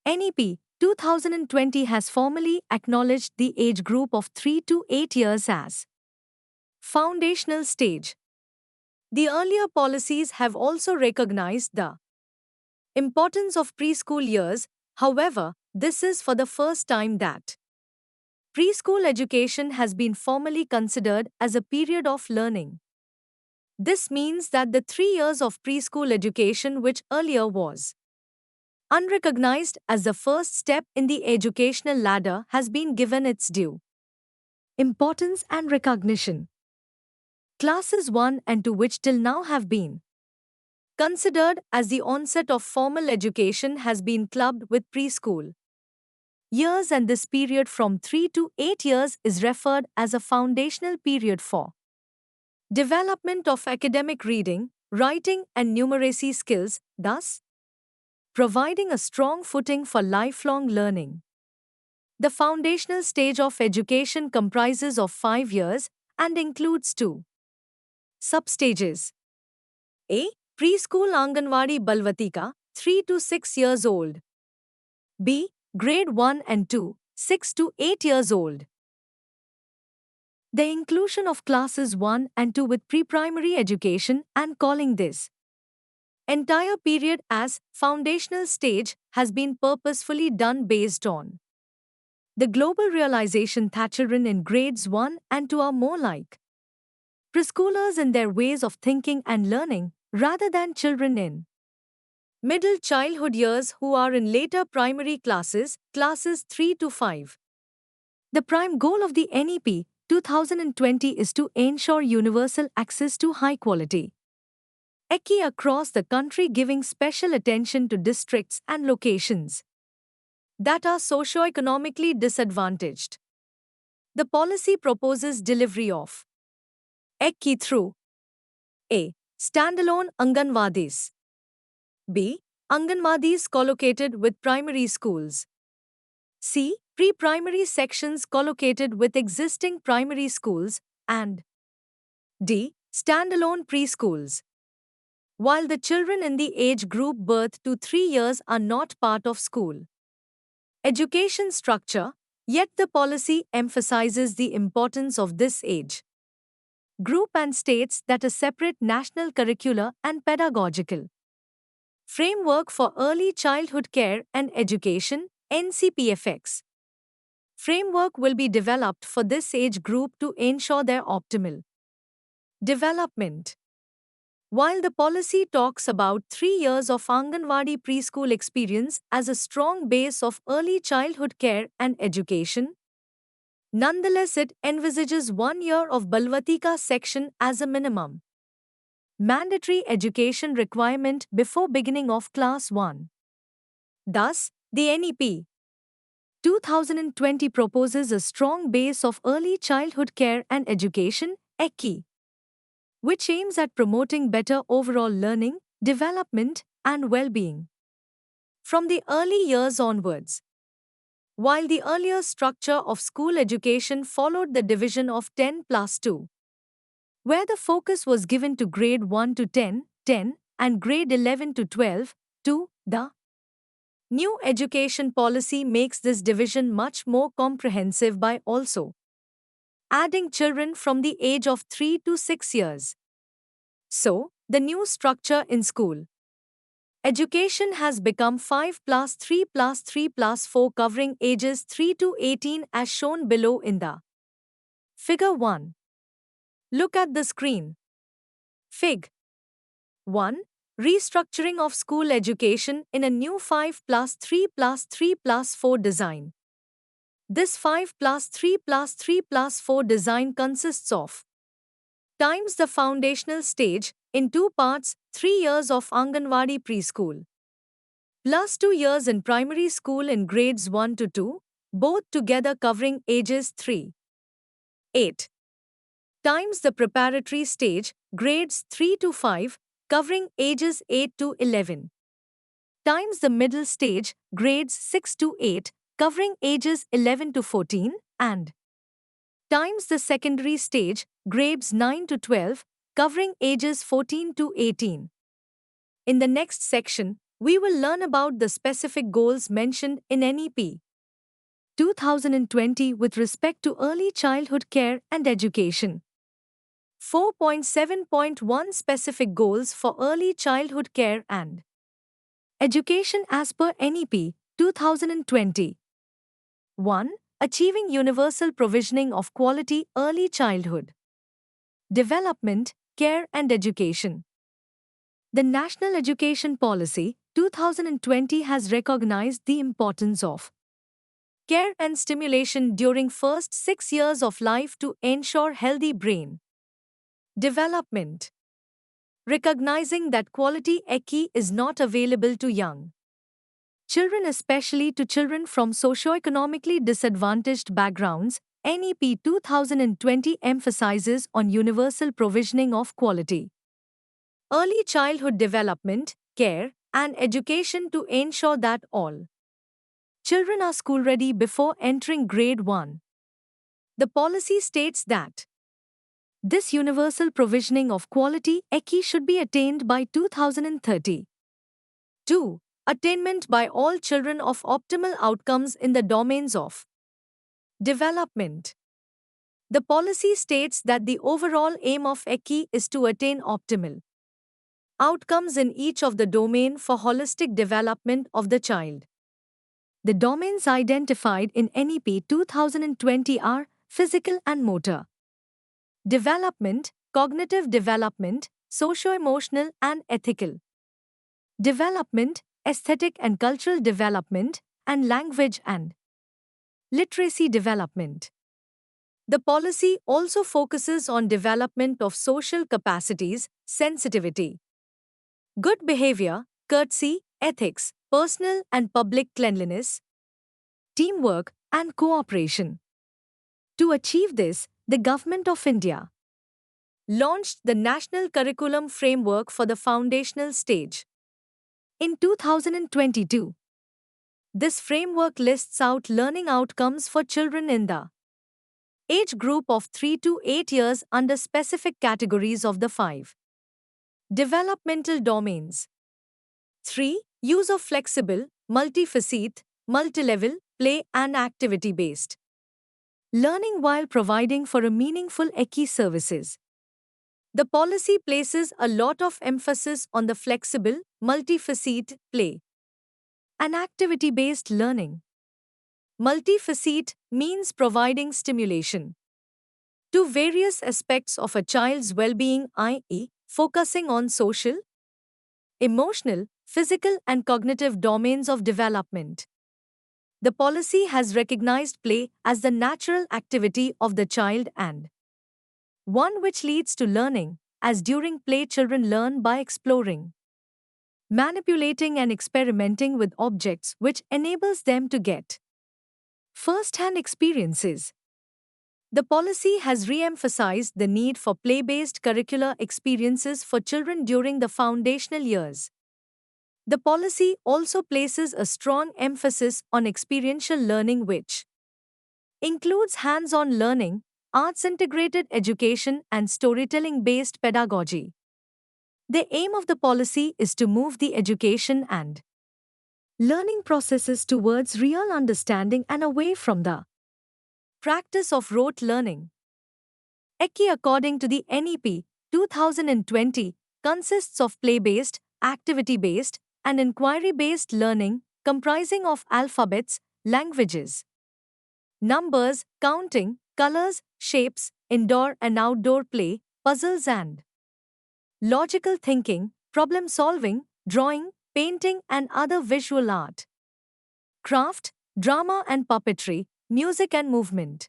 Speaker 1: NEP 2020 has formally acknowledged the age group of 3 to 8 years as foundational stage. The earlier policies have also recognized the importance of preschool years However, this is for the first time that preschool education has been formally considered as a period of learning. This means that the 3 years of preschool education, which earlier was unrecognized as the first step in the educational ladder, has been given its due importance and recognition. Classes 1 and 2, which till now have been considered as the onset of formal education, has been clubbed with preschool years, and this period from 3 to 8 years is referred as a foundational period for development of academic reading, writing and numeracy skills, thus providing a strong footing for lifelong learning. The foundational stage of education comprises of 5 years and includes 2 substages. A. Preschool Anganwadi Balvatika, 3 to 6 years old. B. Grade 1 and 2, 6 to 8 years old. The inclusion of classes 1 and 2 with pre-primary education and calling this entire period as foundational stage has been purposefully done based on the global realization that children in grades 1 and 2 are more like preschoolers in their ways of thinking and learning rather than children in middle childhood years who are in later primary classes, classes 3 to 5. The prime goal of the NEP 2020 is to ensure universal access to high-quality ECI across the country, giving special attention to districts and locations that are socio-economically disadvantaged. The policy proposes delivery of ECI through A. Standalone Anganwadis, B. Anganwadis collocated with primary schools, C. Pre-primary sections collocated with existing primary schools, and D. Standalone preschools. While the children in the age group birth to 3 years are not part of school education structure, yet the policy emphasizes the importance of this age group and states that a separate national curricular and pedagogical framework for early childhood care and education (NCPFX) framework will be developed for this age group to ensure their optimal development. While the policy talks about 3 years of Anganwadi preschool experience as a strong base of early childhood care and education, nonetheless it envisages 1 year of Balvatika section as a minimum mandatory education requirement before beginning of class 1. Thus, the NEP 2020 proposes a strong base of early childhood care and education (ECI), which aims at promoting better overall learning, development, and well-being from the early years onwards. While the earlier structure of school education followed the division of 10 plus 2, where the focus was given to grade 1 to 10, 10, and grade 11 to 12, 2, the new education policy makes this division much more comprehensive by also adding children from the age of 3 to 6 years. So, the new structure in school education has become 5 plus 3 plus 3 plus 4, covering ages 3 to 18 as shown below in the Figure 1. Look at the screen. Fig. 1. Restructuring of school education in a new 5 plus 3 plus 3 plus 4 design. This 5 plus 3 plus 3 plus 4 design consists of times the foundational stage in 2 parts, 3 years of Anganwadi preschool plus 2 years in primary school in grades 1 to 2, both together covering ages 3, 8 times the preparatory stage, grades 3 to 5, covering ages 8 to 11, times the middle stage, grades 6 to 8, covering ages 11 to 14, and times the secondary stage, grades 9 to 12, covering ages 14 to 18. In the next section, we will learn about the specific goals mentioned in NEP 2020 with respect to early childhood care and education. 4.7.1 Specific Goals for Early Childhood Care and Education as per NEP 2020. 1. Achieving universal provisioning of quality early childhood development, care and education. The National Education Policy 2020 has recognized the importance of care and stimulation during first 6 years of life to ensure healthy brain development. Recognizing that quality ECI is not available to young children, especially to children from socioeconomically disadvantaged backgrounds, NEP 2020 emphasizes on universal provisioning of quality early childhood development, care, and education to ensure that all children are school ready before entering grade 1. The policy states that this universal provisioning of quality ECI should be attained by 2030. 2. Attainment by all children of optimal outcomes in the domains of development. The policy states that the overall aim of ECI is to attain optimal outcomes in each of the domain for holistic development of the child. The domains identified in NEP 2020 are physical and motor development, cognitive development, socio-emotional and ethical development, aesthetic and cultural development, and language and literacy development. The policy also focuses on development of social capacities, sensitivity, good behavior, courtesy, ethics, personal and public cleanliness, teamwork, and cooperation. To achieve this, the Government of India launched the National Curriculum Framework for the foundational stage in 2022. This framework lists out learning outcomes for children in the age group of 3 to 8 years under specific categories of the 5 developmental domains. 3. Use of flexible, multi-facet, multi-level, play and activity-based learning while providing for a meaningful ECI services. The policy places a lot of emphasis on the flexible, multi-facet, play and activity-based learning. Multi-facet means providing stimulation to various aspects of a child's well-being, i.e., focusing on social, emotional, physical and cognitive domains of development. The policy has recognized play as the natural activity of the child and one which leads to learning, as during play children learn by exploring, manipulating and experimenting with objects, which enables them to get first-hand experiences. The policy has re-emphasized the need for play-based curricular experiences for children during the foundational years. The policy also places a strong emphasis on experiential learning, which includes hands-on learning, arts-integrated education, and storytelling-based pedagogy. The aim of the policy is to move the education and learning processes towards real understanding and away from the practice of rote learning. ECI, according to the NEP 2020, consists of play-based, activity-based, and inquiry-based learning comprising of alphabets, languages, numbers, counting, colors, shapes, indoor and outdoor play, puzzles and logical thinking, problem solving, drawing, painting and other visual art, craft, drama and puppetry, music and movement.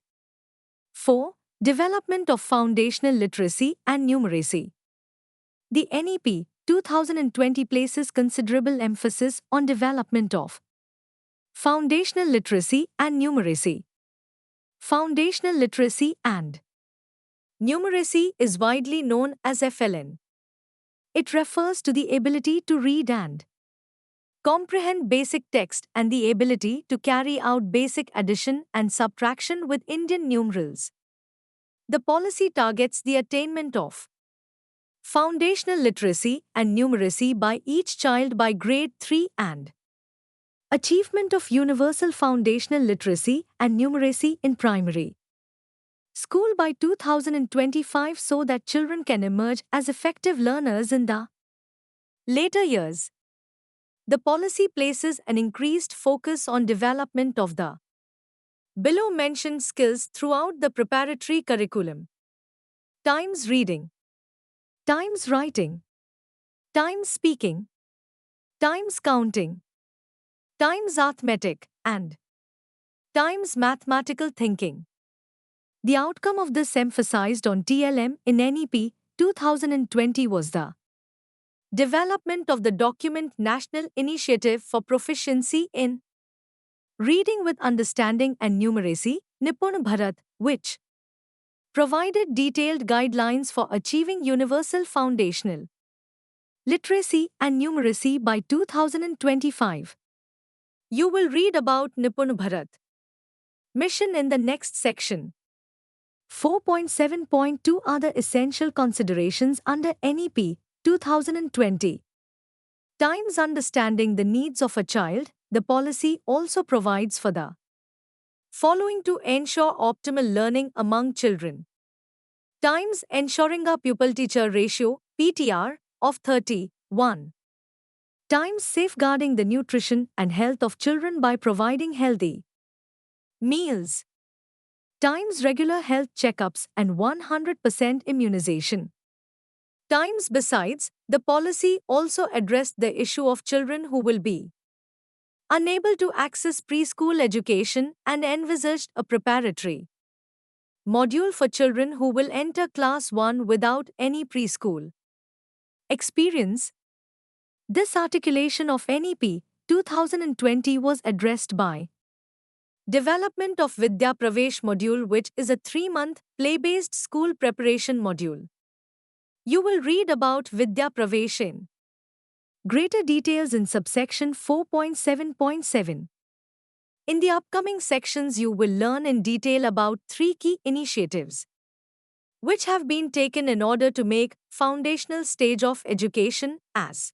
Speaker 1: 4. Development of foundational literacy and numeracy. The NEP 2020 places considerable emphasis on development of foundational literacy and numeracy. Foundational literacy and numeracy is widely known as FLN. It refers to the ability to read and comprehend basic text and the ability to carry out basic addition and subtraction with Indian numerals. The policy targets the attainment of foundational literacy and numeracy by each child by grade 3 and achievement of universal foundational literacy and numeracy in primary school by 2025 so that children can emerge as effective learners in the later years. The policy places an increased focus on development of the below mentioned skills throughout the preparatory curriculum. Times reading, times writing, times speaking, times counting, times arithmetic, and times mathematical thinking. The outcome of this emphasized on TLM in NEP 2020 was the development of the document National Initiative for Proficiency in Reading with Understanding and Numeracy, Nipun Bharat, which provided detailed guidelines for achieving universal foundational literacy and numeracy by 2025. You will read about Nipun Bharat mission in the next section. 4.7.2 Other essential considerations under NEP 2020. Times understanding the needs of a child, the policy also provides for the following to ensure optimal learning among children. Times ensuring a pupil-teacher ratio, PTR, of 31. Times safeguarding the nutrition and health of children by providing healthy meals. Times regular health checkups and 100% immunization. Times besides, the policy also addressed the issue of children who will be unable to access preschool education and envisaged a preparatory module for children who will enter class 1 without any preschool experience. This articulation of NEP 2020 was addressed by development of Vidya Pravesh module, which is a 3-month play-based school preparation module. You will read about Vidya Pravesh in greater details in subsection 4.7.7. In the upcoming sections you will learn in detail about 3 key initiatives which have been taken in order to make foundational stage of education as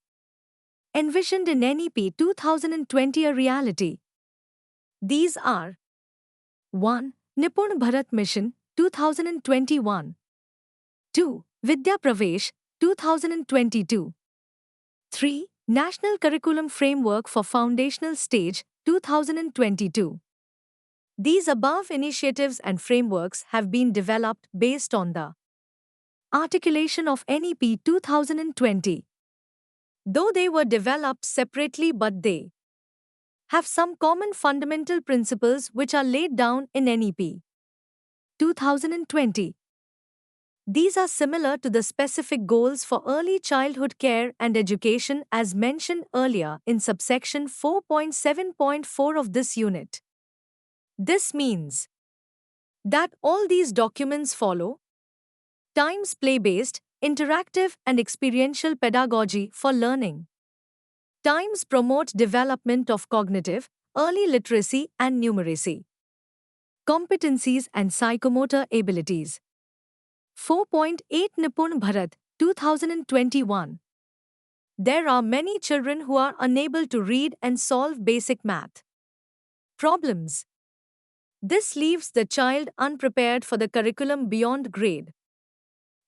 Speaker 1: envisioned in NEP 2020 a reality. These are 1. Nipun Bharat Mission 2021, 2. Vidya Pravesh 2022, 3. National Curriculum Framework for Foundational Stage 2022. These above initiatives and frameworks have been developed based on the articulation of NEP 2020. Though they were developed separately, but they have some common fundamental principles which are laid down in NEP 2020. These are similar to the specific goals for early childhood care and education as mentioned earlier in subsection 4.7.4 of this unit. This means that all these documents follow times play-based, interactive and experiential pedagogy for learning. Times promote development of cognitive, early literacy and numeracy, competencies and psychomotor abilities. 4.8 Nipun Bharat 2021. There are many children who are unable to read and solve basic math problems. This leaves the child unprepared for the curriculum beyond grade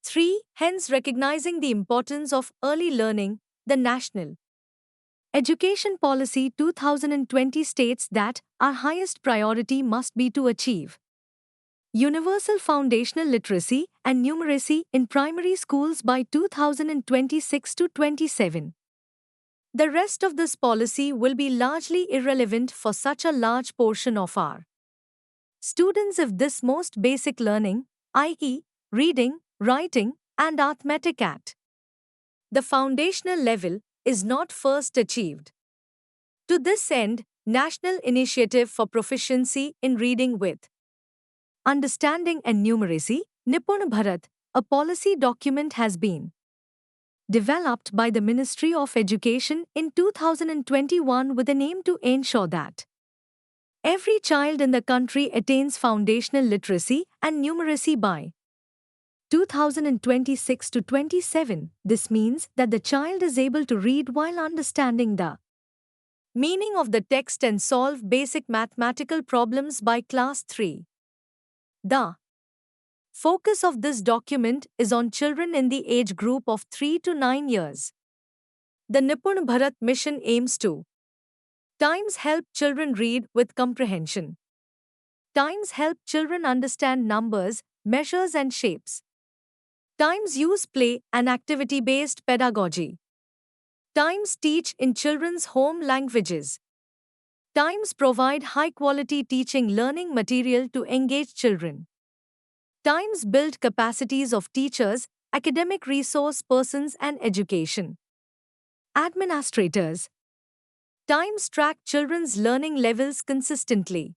Speaker 1: 3. Hence, recognizing the importance of early learning, the National Education Policy 2020 states that our highest priority must be to achieve universal foundational literacy and numeracy in primary schools by 2026 to 27. The rest of this policy will be largely irrelevant for such a large portion of our students if this most basic learning, i.e., reading, writing, and arithmetic at the foundational level, is not first achieved. To this end, National Initiative for Proficiency in Reading with Understanding and Numeracy, Nipun Bharat, a policy document has been developed by the Ministry of Education in 2021 with an aim to ensure that every child in the country attains foundational literacy and numeracy by 2026 to 27. This means that the child is able to read while understanding the meaning of the text and solve basic mathematical problems by class 3. The focus of this document is on children in the age group of 3 to 9 years. The Nipun Bharat mission aims to times help children read with comprehension. Times help children understand numbers, measures, and shapes. Times use play and activity based pedagogy. Times teach in children's home languages. Times provide high quality teaching learning material to engage children. Times build capacities of teachers, academic resource persons, and education administrators. Times track children's learning levels consistently.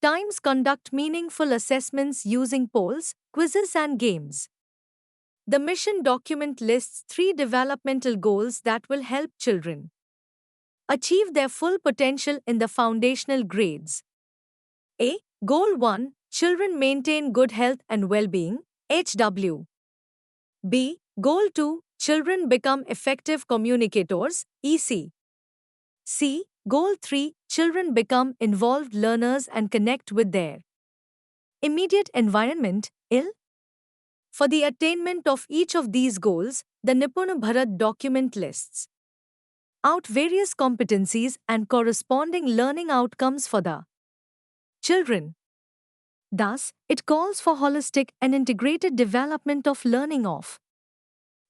Speaker 1: Times conduct meaningful assessments using polls, quizzes, and games. The mission document lists 3 developmental goals that will help children achieve their full potential in the foundational grades. A. Goal 1. Children maintain good health and well-being, HW. B. Goal 2. Children become effective communicators, EC. C. Goal 3. Children become involved learners and connect with their immediate environment, IL. For the attainment of each of these goals, the Nipun Bharat document lists out various competencies and corresponding learning outcomes for the children. Thus, it calls for holistic and integrated development of learning of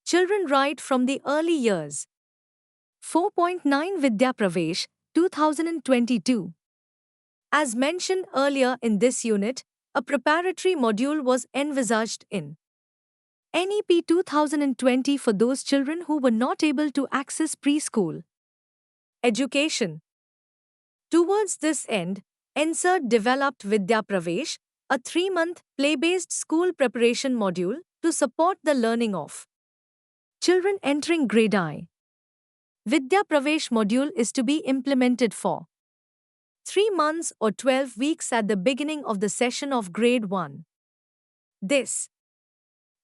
Speaker 1: children right from the early years. 4.9 Vidya Pravesh, 2022. As mentioned earlier in this unit, a preparatory module was envisaged in NEP 2020 for those children who were not able to access preschool education. Towards this end, NSERT developed Vidya Pravesh, a 3-month play-based school preparation module to support the learning of children entering grade I. Vidya Pravesh module is to be implemented for 3 months or 12 weeks at the beginning of the session of grade 1. This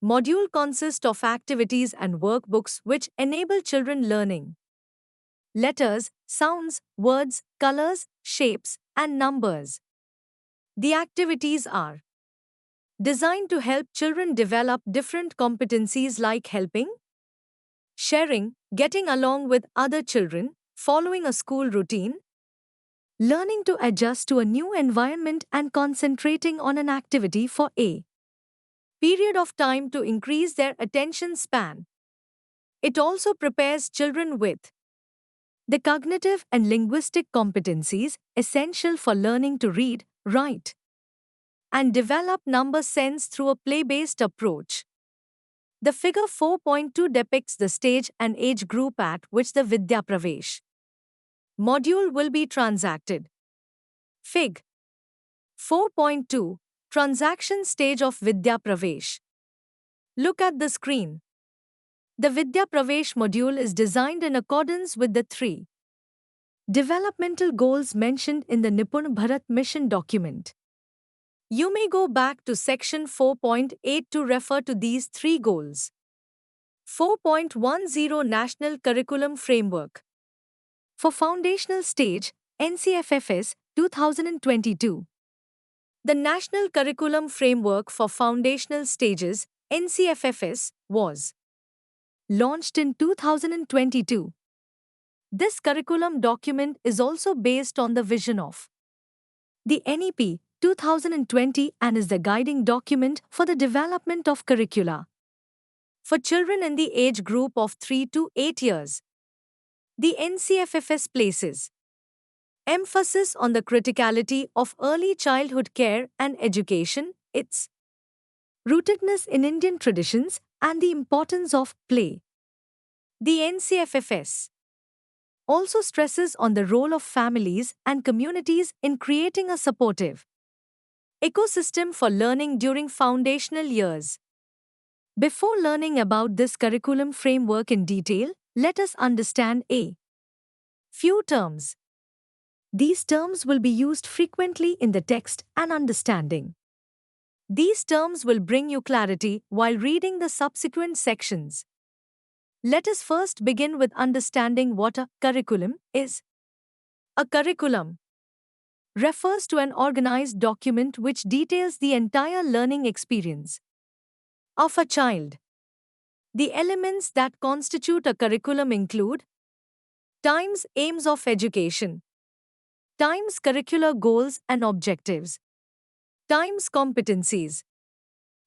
Speaker 1: module consists of activities and workbooks which enable children learning letters, sounds, words, colors, shapes, and numbers. The activities are designed to help children develop different competencies like helping, sharing, getting along with other children, following a school routine, learning to adjust to a new environment, and concentrating on an activity for a period of time to increase their attention span. It also prepares children with the cognitive and linguistic competencies essential for learning to read, write, and develop number sense through a play-based approach. The figure 4.2 depicts the stage and age group at which the Vidya Pravesh module will be transacted. Fig. 4.2 Transaction stage of Vidya Pravesh. Look at the screen. The Vidya Pravesh module is designed in accordance with the 3 developmental goals mentioned in the Nipun Bharat mission document. You may go back to section 4.8 to refer to these 3 goals. 4.10 National Curriculum Framework. For foundational stage, NCFFS 2022. The National Curriculum Framework for Foundational Stages, NCFFS, was launched in 2022. This curriculum document is also based on the vision of the NEP 2020 and is the guiding document for the development of curricula for children in the age group of 3 to 8 years. The NCFFS places emphasis on the criticality of early childhood care and education, its rootedness in Indian traditions, and the importance of play. The NCFFS also stresses on the role of families and communities in creating a supportive ecosystem for learning during foundational years. Before learning about this curriculum framework in detail, let us understand a few terms. These terms will be used frequently in the text and understanding. These terms will bring you clarity while reading the subsequent sections. Let us first begin with understanding what a curriculum is. A curriculum refers to an organized document which details the entire learning experience of a child. The elements that constitute a curriculum include times aims of education, times curricular goals and objectives, times competencies,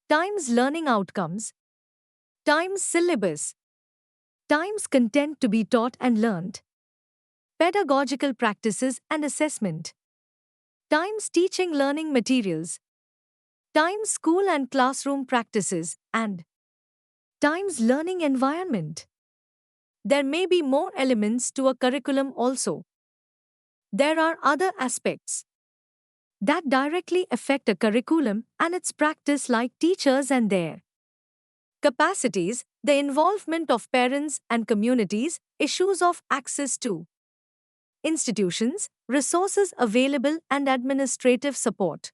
Speaker 1: times learning outcomes, times syllabus, times content to be taught and learned, pedagogical practices and assessment, times teaching learning materials, times school and classroom practices, and times learning environment. There may be more elements to a curriculum also. There are other aspects that directly affect a curriculum and its practice, like teachers and their capacities, the involvement of parents and communities, issues of access to institutions, resources available, and administrative support.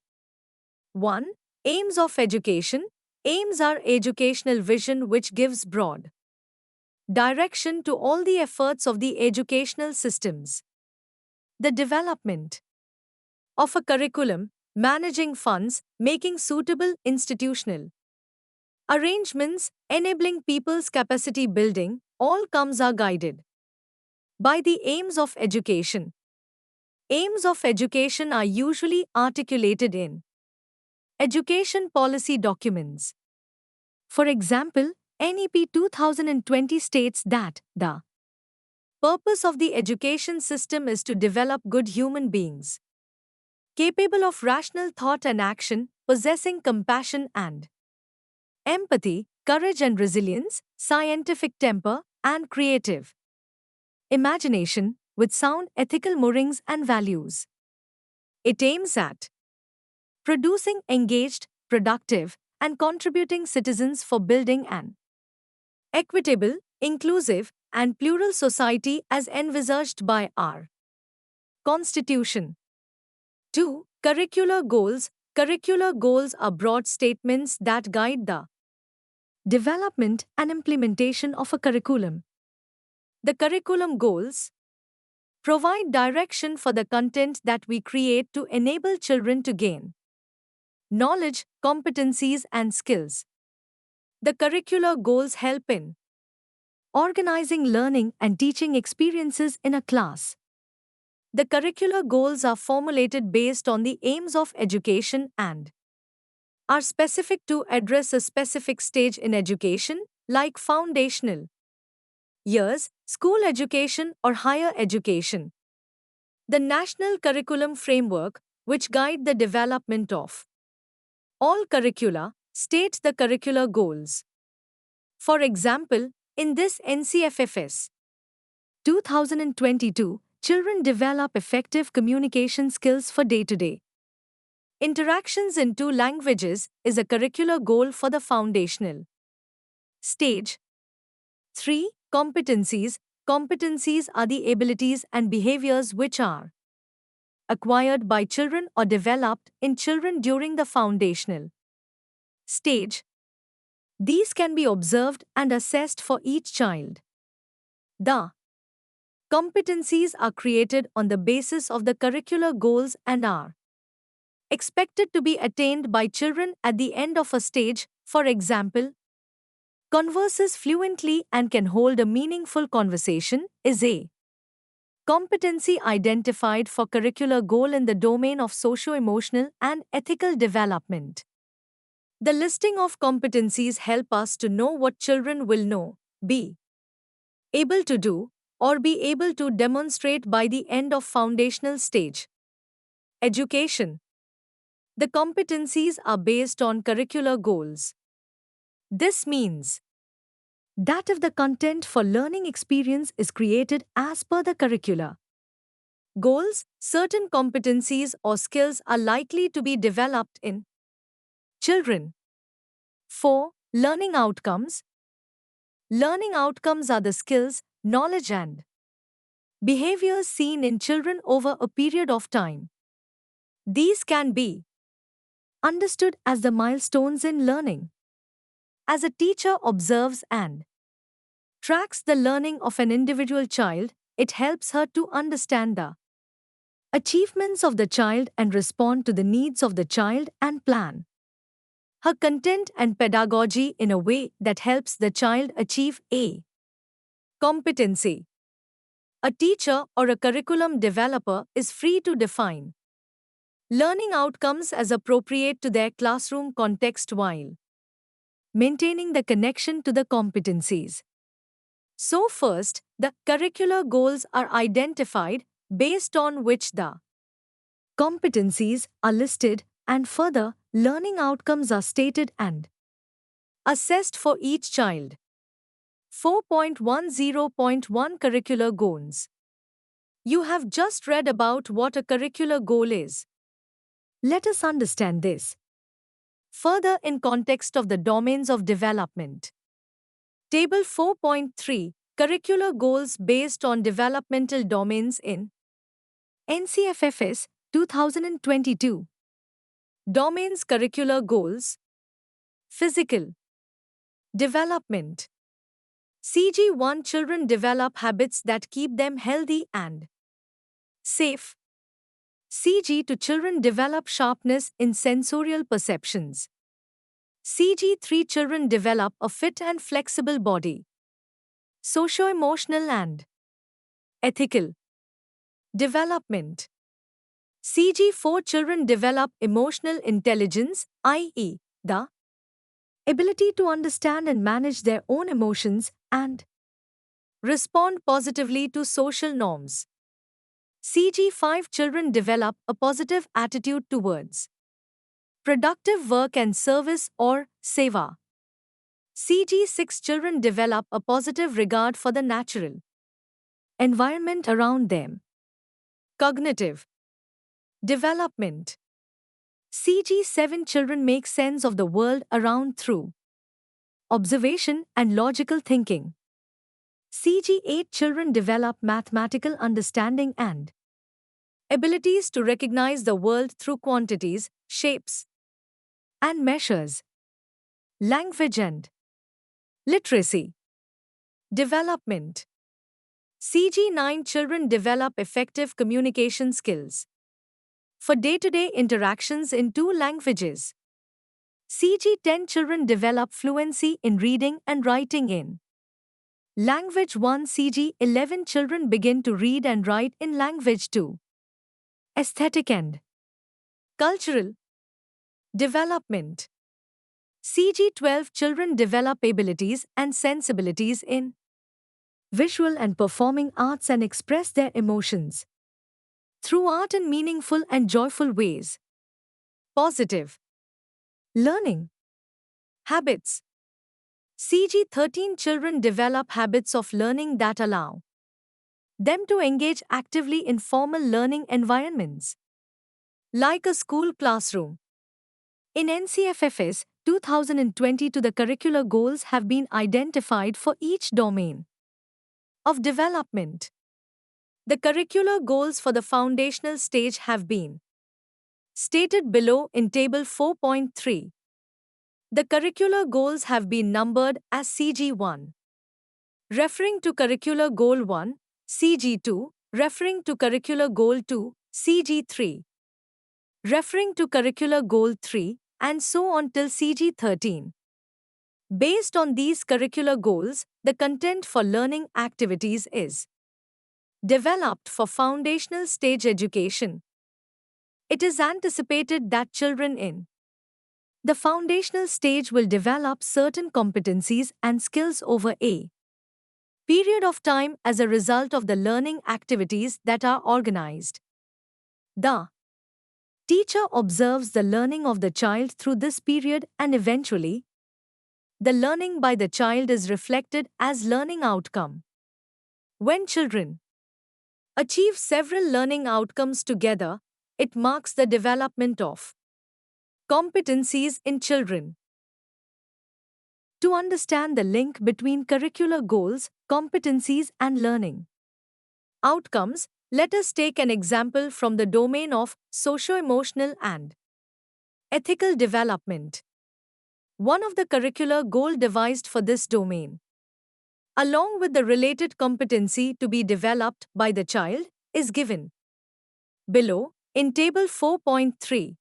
Speaker 1: 1. Aims of education. Aims are educational vision which gives broad direction to all the efforts of the educational systems. The development of a curriculum, managing funds, making suitable institutional arrangements, enabling people's capacity building, all comes are guided by the aims of education. Aims of education are usually articulated in education policy documents. For example, NEP 2020 states that the purpose of the education system is to develop good human beings, capable of rational thought and action, possessing compassion and empathy, courage and resilience, scientific temper, and creative imagination, with sound ethical moorings and values. It aims at producing engaged, productive, and contributing citizens for building an equitable, inclusive, and plural society as envisaged by our Constitution. 2. Curricular goals. Curricular goals are broad statements that guide the development and implementation of a curriculum. The curriculum goals provide direction for the content that we create to enable children to gain knowledge, competencies, and skills. The curricular goals help in organizing learning and teaching experiences in a class. The curricular goals are formulated based on the aims of education and are specific to address a specific stage in education, like foundational years, school education, or higher education. The National Curriculum Framework, which guide the development of all curricula, states the curricular goals. For example, in this NCFFS 2022, children develop effective communication skills for day-to-day interactions in two languages is a curricular goal for the foundational stage. 3. Competencies. Competencies are the abilities and behaviors which are acquired by children or developed in children during the foundational stage. These can be observed and assessed for each child. The competencies are created on the basis of the curricular goals and are expected to be attained by children at the end of a stage. For example, converses fluently and can hold a meaningful conversation is a competency identified for curricular goal in the domain of socio-emotional and ethical development. The listing of competencies help us to know what children will know, be able to do, or be able to demonstrate by the end of foundational stage. Education. The competencies are based on curricular goals. This means that if the content for learning experience is created as per the curricular goals, certain competencies or skills are likely to be developed in children. 4. Learning outcomes. Learning outcomes are the skills, knowledge, and behaviors seen in children over a period of time. These can be understood as the milestones in learning. As a teacher observes and tracks the learning of an individual child, it helps her to understand the achievements of the child and respond to the needs of the child and plan her content and pedagogy in a way that helps the child achieve a competency. A teacher or a curriculum developer is free to define learning outcomes as appropriate to their classroom context while maintaining the connection to the competencies. So, first, the curricular goals are identified based on which the competencies are listed, and further, learning outcomes are stated and assessed for each child. 4.10.1 Curricular Goals. You have just read about what a curricular goal is. Let us understand this further in context of the domains of development. Table 4.3 Curricular Goals based on developmental domains in NCFFS 2022. Domains Curricular Goals. Physical development. CG1 Children develop habits that keep them healthy and safe. CG2 Children develop sharpness in sensorial perceptions. CG3 Children develop a fit and flexible body. Socio-emotional and ethical development. CG4 Children develop emotional intelligence, i.e., the ability to understand and manage their own emotions and respond positively to social norms. CG5 Children develop a positive attitude towards productive work and service or seva. CG6 Children develop a positive regard for the natural environment around them. Cognitive development. CG7 Children make sense of the world around through observation and logical thinking. CG8 Children develop mathematical understanding and abilities to recognize the world through quantities, shapes, and measures. Language and literacy development. CG9 Children develop effective communication skills for day-to-day interactions in two languages. CG10 Children develop fluency in reading and writing in Language 1. CG11 Children begin to read and write in Language 2. Aesthetic and cultural development. CG12 Children develop abilities and sensibilities in visual and performing arts and express their emotions through art in meaningful and joyful ways. Positive learning habits. CG13 Children develop habits of learning that allow them to engage actively in formal learning environments, like a school classroom. In NCFFS 2022, the curricular goals have been identified for each domain of development. The curricular goals for the foundational stage have been stated below in Table 4.3. The curricular goals have been numbered as CG1, referring to Curricular Goal 1, CG2, referring to Curricular Goal 2, CG3, referring to Curricular Goal 3, and so on till CG13. Based on these curricular goals, the content for learning activities is developed for foundational stage education. It is anticipated that children in the foundational stage will develop certain competencies and skills over a period of time as a result of the learning activities that are organized. The teacher observes the learning of the child through this period, and eventually, the learning by the child is reflected as learning outcome. When children achieve several learning outcomes together, it marks the development of competencies in children. To understand the link between curricular goals, competencies, and learning outcomes, let us take an example from the domain of socio-emotional and ethical development. One of the curricular goal devised for this domain, along with the related competency to be developed by the child, is given below in Table 4.3.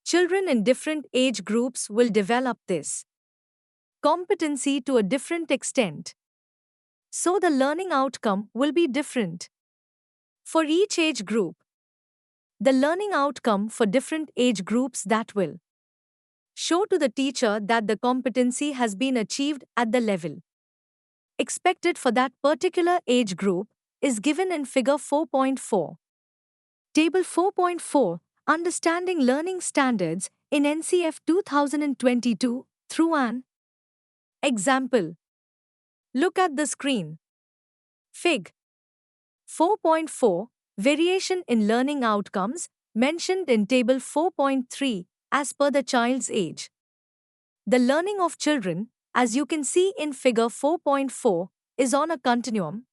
Speaker 1: Children in different age groups will develop this competency to a different extent. So the learning outcome will be different for each age group. The learning outcome for different age groups that will show to the teacher that the competency has been achieved at the level expected for that particular age group is given in Figure 4.4. Table 4.4, Understanding Learning Standards in NCF 2022 through an example. Look at the screen. Fig. 4.4, Variation in Learning Outcomes, mentioned in Table 4.3 as per the child's age. The learning of children, as you can see in Figure 4.4, is on a continuum,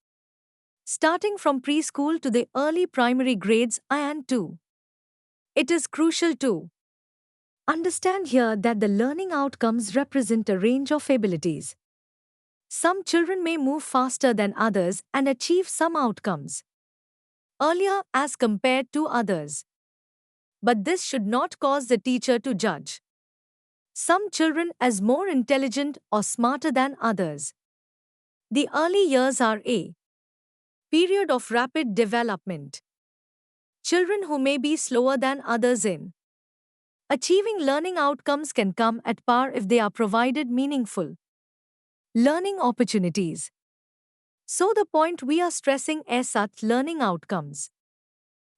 Speaker 1: starting from preschool to the early primary grades I and II. It is crucial to understand here that the learning outcomes represent a range of abilities. Some children may move faster than others and achieve some outcomes earlier as compared to others. But this should not cause the teacher to judge some children as more intelligent or smarter than others. The early years are a period of rapid development. Children who may be slower than others in achieving learning outcomes can come at par if they are provided meaningful learning opportunities. So the point we are stressing is such learning outcomes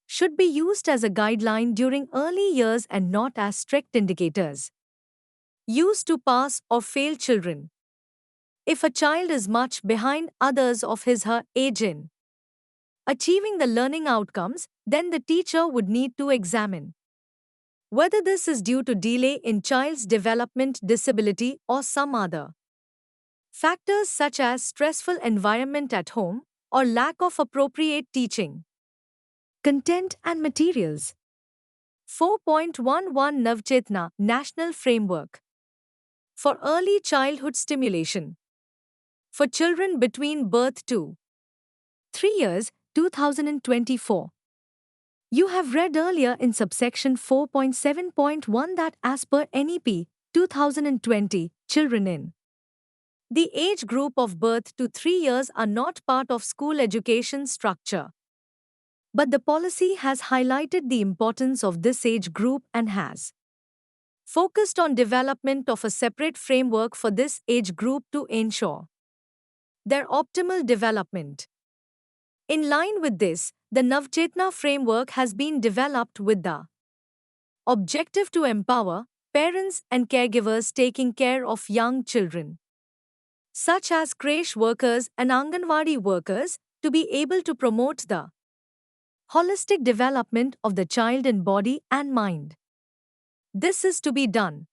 Speaker 1: should be used as a guideline during early years and not as strict indicators used to pass or fail children. If a child is much behind others of his/her age in achieving the learning outcomes, then the teacher would need to examine whether this is due to delay in child's development, disability, or some other factors such as stressful environment at home or lack of appropriate teaching content and materials. 4.11 Navchetna National Framework for Early Childhood Stimulation for children between birth to 3 years, 2024. You have read earlier in subsection 4.7.1 that as per NEP 2020, children in the age group of birth to 3 years are not part of school education structure. But the policy has highlighted the importance of this age group and has focused on development of a separate framework for this age group to ensure their optimal development. In line with this, the Navchetna framework has been developed with the objective to empower parents and caregivers taking care of young children, such as creche workers and Anganwadi workers, to be able to promote the holistic development of the child in body and mind. This is to be done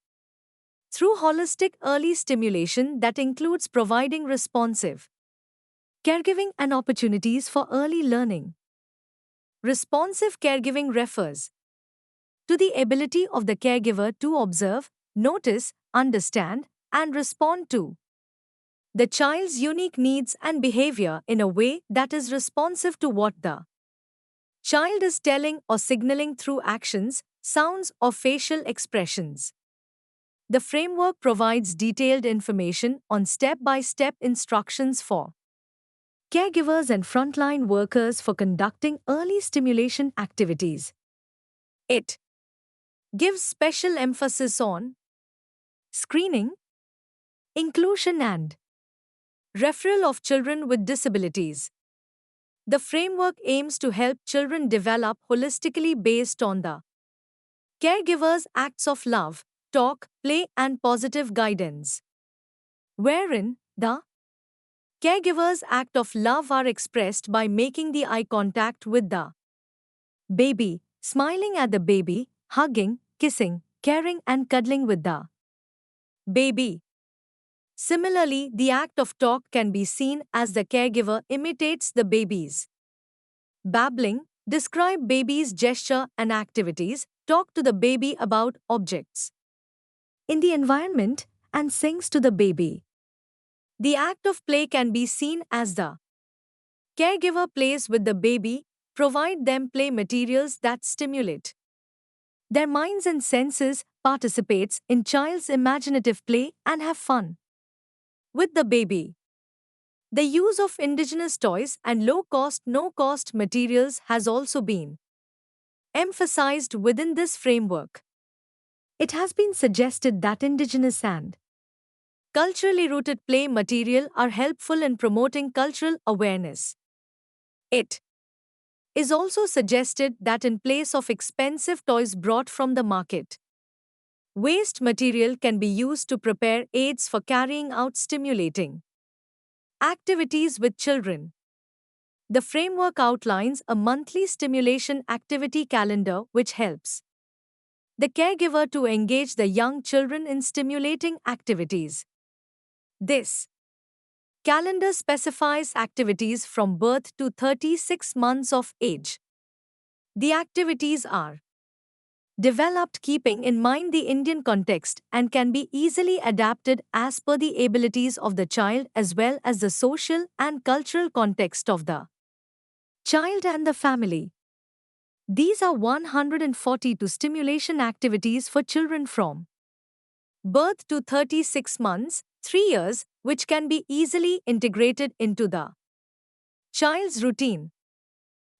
Speaker 1: through holistic early stimulation that includes providing responsive caregiving and opportunities for early learning. Responsive caregiving refers to the ability of the caregiver to observe, notice, understand, and respond to the child's unique needs and behavior in a way that is responsive to what the child is telling or signaling through actions, sounds, or facial expressions. The framework provides detailed information on step-by-step instructions for caregivers and frontline workers for conducting early stimulation activities. It gives special emphasis on screening, inclusion, and referral of children with disabilities. The framework aims to help children develop holistically based on the caregiver's acts of love, talk, play, and positive guidance, wherein the caregiver's act of love are expressed by making the eye contact with the baby, smiling at the baby, hugging, kissing, caring, and cuddling with the baby. Similarly, the act of talk can be seen as the caregiver imitates the baby's babbling, describe baby's gesture and activities, talk to the baby about objects in the environment, and sings to the baby. The act of play can be seen as the caregiver plays with the baby, provide them play materials that stimulate Their minds and senses participates in child's imaginative play and have fun. With the baby, the use of indigenous toys and low-cost, no-cost materials has also been emphasized within this framework. It has been suggested that indigenous and culturally rooted play material are helpful in promoting cultural awareness. It is also suggested that in place of expensive toys brought from the market, waste material can be used to prepare aids for carrying out stimulating activities with children. The framework outlines a monthly stimulation activity calendar which helps the caregiver to engage the young children in stimulating activities. This calendar specifies activities from birth to 36 months of age. The activities are developed keeping in mind the Indian context and can be easily adapted as per the abilities of the child as well as the social and cultural context of the child and the family. These are 142 stimulation activities for children from birth to 36 months, 3 years, which can be easily integrated into the child's routine.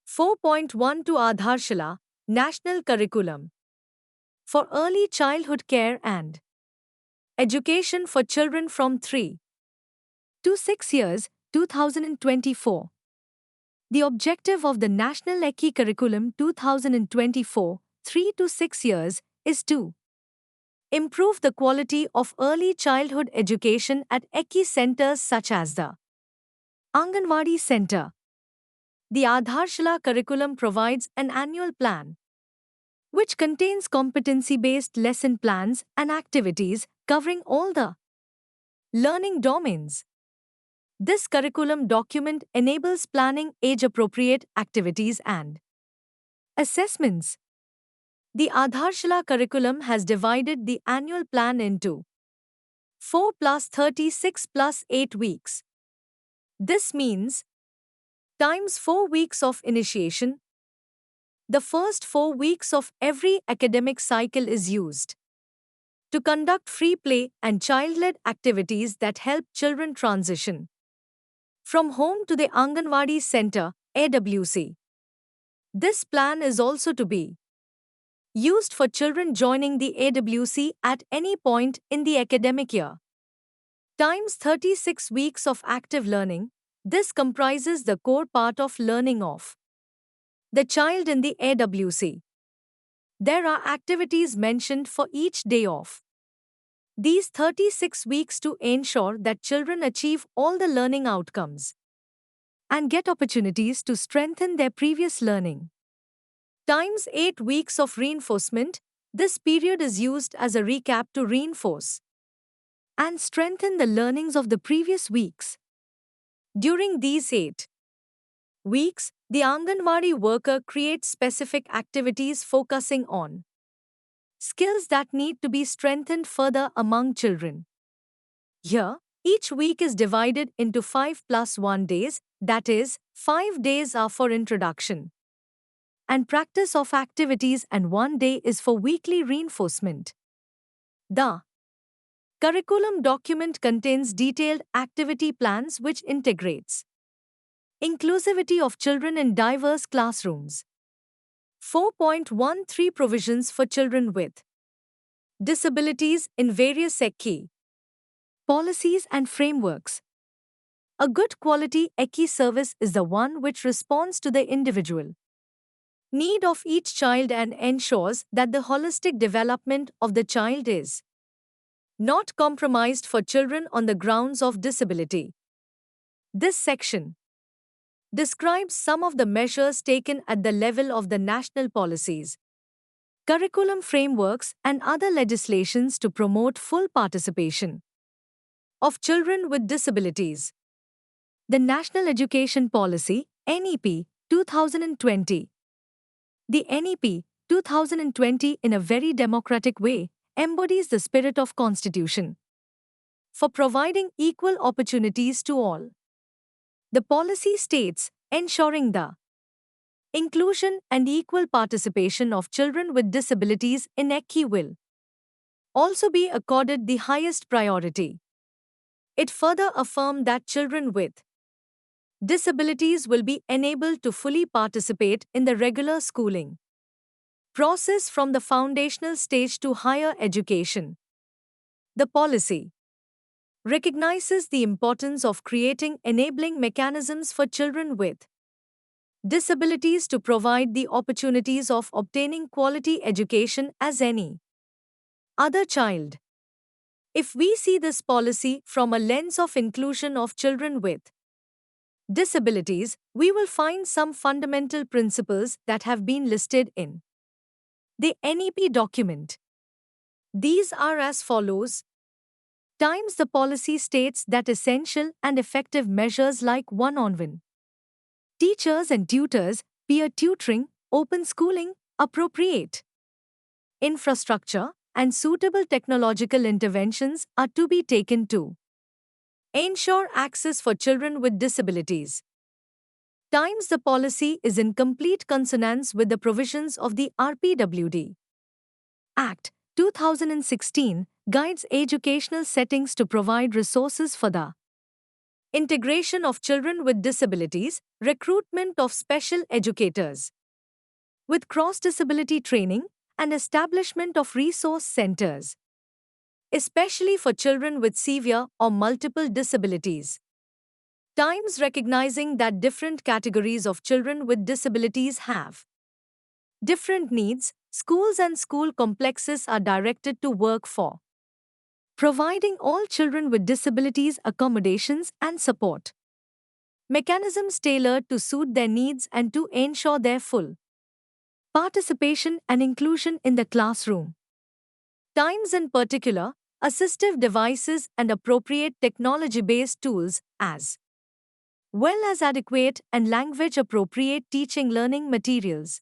Speaker 1: 4.12 Aadharshala, National Curriculum for Early Childhood Care and Education for Children from 3 to 6 years, 2024. The objective of the National ECI Curriculum 2024, 3 to 6 years, is to improve the quality of early childhood education at ECI centers such as the Anganwadi Center. The Aadharshala curriculum provides an annual plan which contains competency-based lesson plans and activities covering all the learning domains. This curriculum document enables planning age-appropriate activities and assessments. The Aadharshala curriculum has divided the annual plan into 4 plus 36 plus 8 weeks. This means times 4 weeks of initiation. The first 4 weeks of every academic cycle is used to conduct free play and child-led activities that help children transition from home to the Anganwadi Center, AWC. This plan is also to be used for children joining the AWC at any point in the academic year. Times 36 weeks of active learning. This comprises the core part of learning of the child in the AWC. There are activities mentioned for each day of these 36 weeks to ensure that children achieve all the learning outcomes and get opportunities to strengthen their previous learning. Times 8 weeks of reinforcement. This period is used as a recap to reinforce and strengthen the learnings of the previous weeks. During these 8 weeks, the Anganwadi worker creates specific activities focusing on skills that need to be strengthened further among children. Here, each week is divided into 5 plus 1 days, that is, 5 days are for introduction and practice of activities and 1 day is for weekly reinforcement. The curriculum document contains detailed activity plans which integrates inclusivity of children in diverse classrooms. 4.13 Provisions for children with disabilities in various ECI policies and frameworks. A good quality ECI service is the one which responds to the individual need of each child and ensures that the holistic development of the child is not compromised for children on the grounds of disability. This section describes some of the measures taken at the level of the national policies, curriculum frameworks, and other legislations to promote full participation of children with disabilities. The National Education Policy, NEP, 2020. The NEP, 2020 in a very democratic way, embodies the spirit of Constitution for providing equal opportunities to all. The policy states, ensuring the inclusion and equal participation of children with disabilities in ECI will also be accorded the highest priority. It further affirmed that children with disabilities will be enabled to fully participate in the regular schooling process from the foundational stage to higher education. The policy recognizes the importance of creating enabling mechanisms for children with disabilities to provide the opportunities of obtaining quality education as any other child. If we see this policy from a lens of inclusion of children with disabilities, we will find some fundamental principles that have been listed in the NEP document. These are as follows. Times the policy states that essential and effective measures like one-on-one teachers and tutors, peer tutoring, open schooling, appropriate infrastructure, and suitable technological interventions are to be taken to ensure access for children with disabilities. Times the policy is in complete consonance with the provisions of the RPWD Act 2016 guides educational settings to provide resources for the integration of children with disabilities, recruitment of special educators with cross-disability training, and establishment of resource centers, especially for children with severe or multiple disabilities. Times recognizing that different categories of children with disabilities have different needs, schools and school complexes are directed to work for providing all children with disabilities accommodations and support. Mechanisms tailored to suit their needs and to ensure their full participation and inclusion in the classroom. Times in particular, assistive devices and appropriate technology-based tools as well as adequate and language-appropriate teaching learning materials,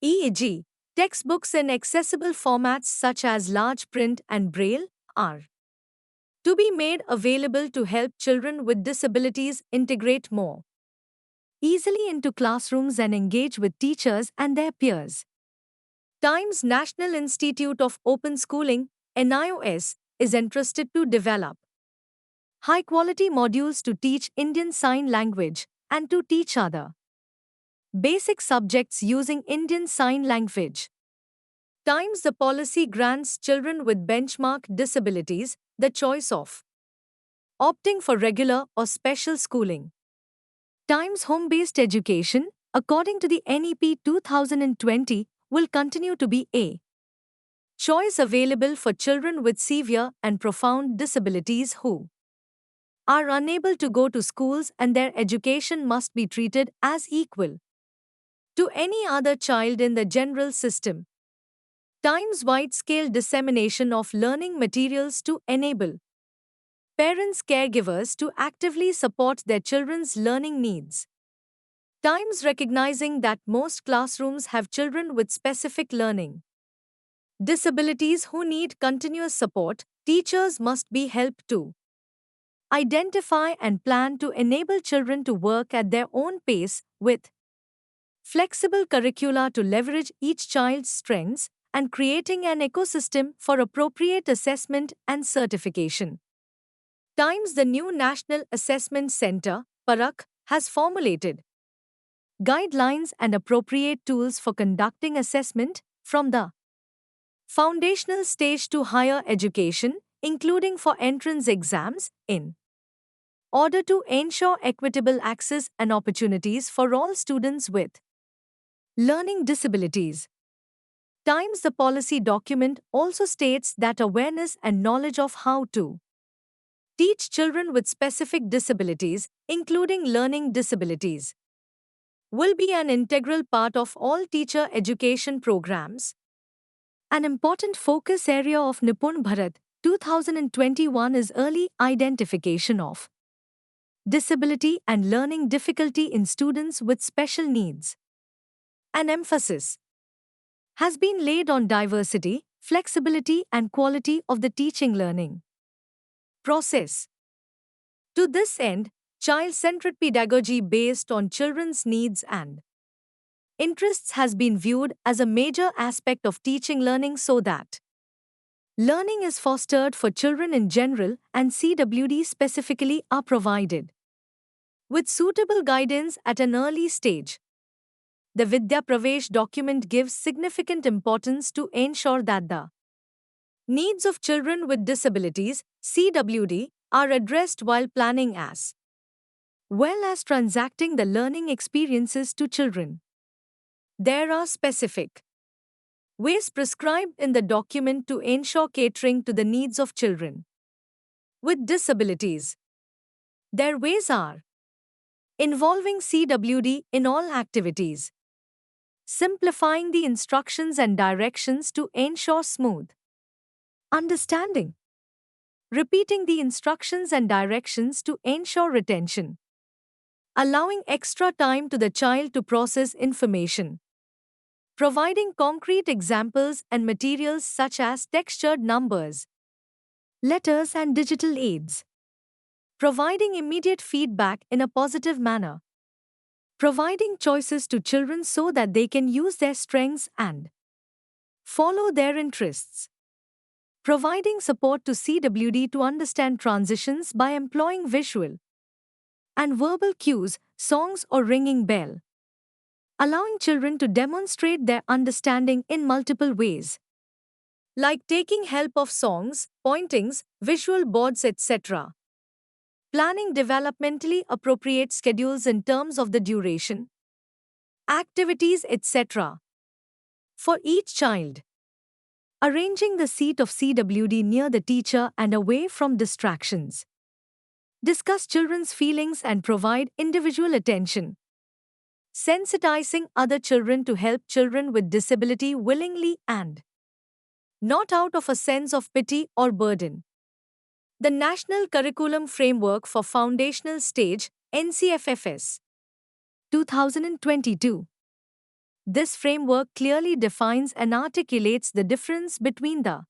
Speaker 1: e.g., textbooks in accessible formats such as large print and braille, are to be made available to help children with disabilities integrate more easily into classrooms and engage with teachers and their peers. Times National Institute of Open Schooling, NIOS, is entrusted to develop high-quality modules to teach Indian Sign Language and to teach other basic subjects using Indian Sign Language. Times the policy grants children with benchmark disabilities the choice of opting for regular or special schooling. Times home-based education, according to the NEP 2020, will continue to be a choice available for children with severe and profound disabilities who are unable to go to schools, and their education must be treated as equal to any other child in the general system. Times wide-scale dissemination of learning materials to enable parents caregivers to actively support their children's learning needs. Times recognizing that most classrooms have children with specific learning disabilities who need continuous support, teachers must be helped to identify and plan to enable children to work at their own pace with flexible curricula to leverage each child's strengths and creating an ecosystem for appropriate assessment and certification. Times the new National Assessment Center, PARAK, has formulated guidelines and appropriate tools for conducting assessment from the foundational stage to higher education, including for entrance exams, in order to ensure equitable access and opportunities for all students with learning disabilities. Times the policy document also states that awareness and knowledge of how to teach children with specific disabilities, including learning disabilities, will be an integral part of all teacher education programs. An important focus area of Nipun Bharat 2021 is early identification of disability and learning difficulty in students with special needs. An emphasis has been laid on diversity, flexibility, and quality of the teaching learning process. To this end, child-centered pedagogy based on children's needs and Interests has been viewed as a major aspect of teaching learning so that learning is fostered for children in general and CWD specifically are provided with suitable guidance at an early stage. The Vidya Pravesh document gives significant importance to ensure that the needs of children with disabilities CWD are addressed while planning as well as transacting the learning experiences to children. There are specific ways prescribed in the document to ensure catering to the needs of children with disabilities. Their ways are involving CWD in all activities, simplifying the instructions and directions to ensure smooth understanding, repeating the instructions and directions to ensure retention, allowing extra time to the child to process information, providing concrete examples and materials such as textured numbers, letters, and digital aids, providing immediate feedback in a positive manner, providing choices to children so that they can use their strengths and follow their interests, providing support to CWD to understand transitions by employing visual and verbal cues, songs, or ringing bell, allowing children to demonstrate their understanding in multiple ways, like taking help of songs, pointings, visual boards, etc. Planning developmentally appropriate schedules in terms of the duration, activities, etc. for each child. Arranging the seat of CWD near the teacher and away from distractions. Discuss children's feelings and provide individual attention. Sensitizing other children to help children with disability willingly and not out of a sense of pity or burden. The National Curriculum Framework for Foundational Stage, NCFFS, 2022. This framework clearly defines and articulates the difference between the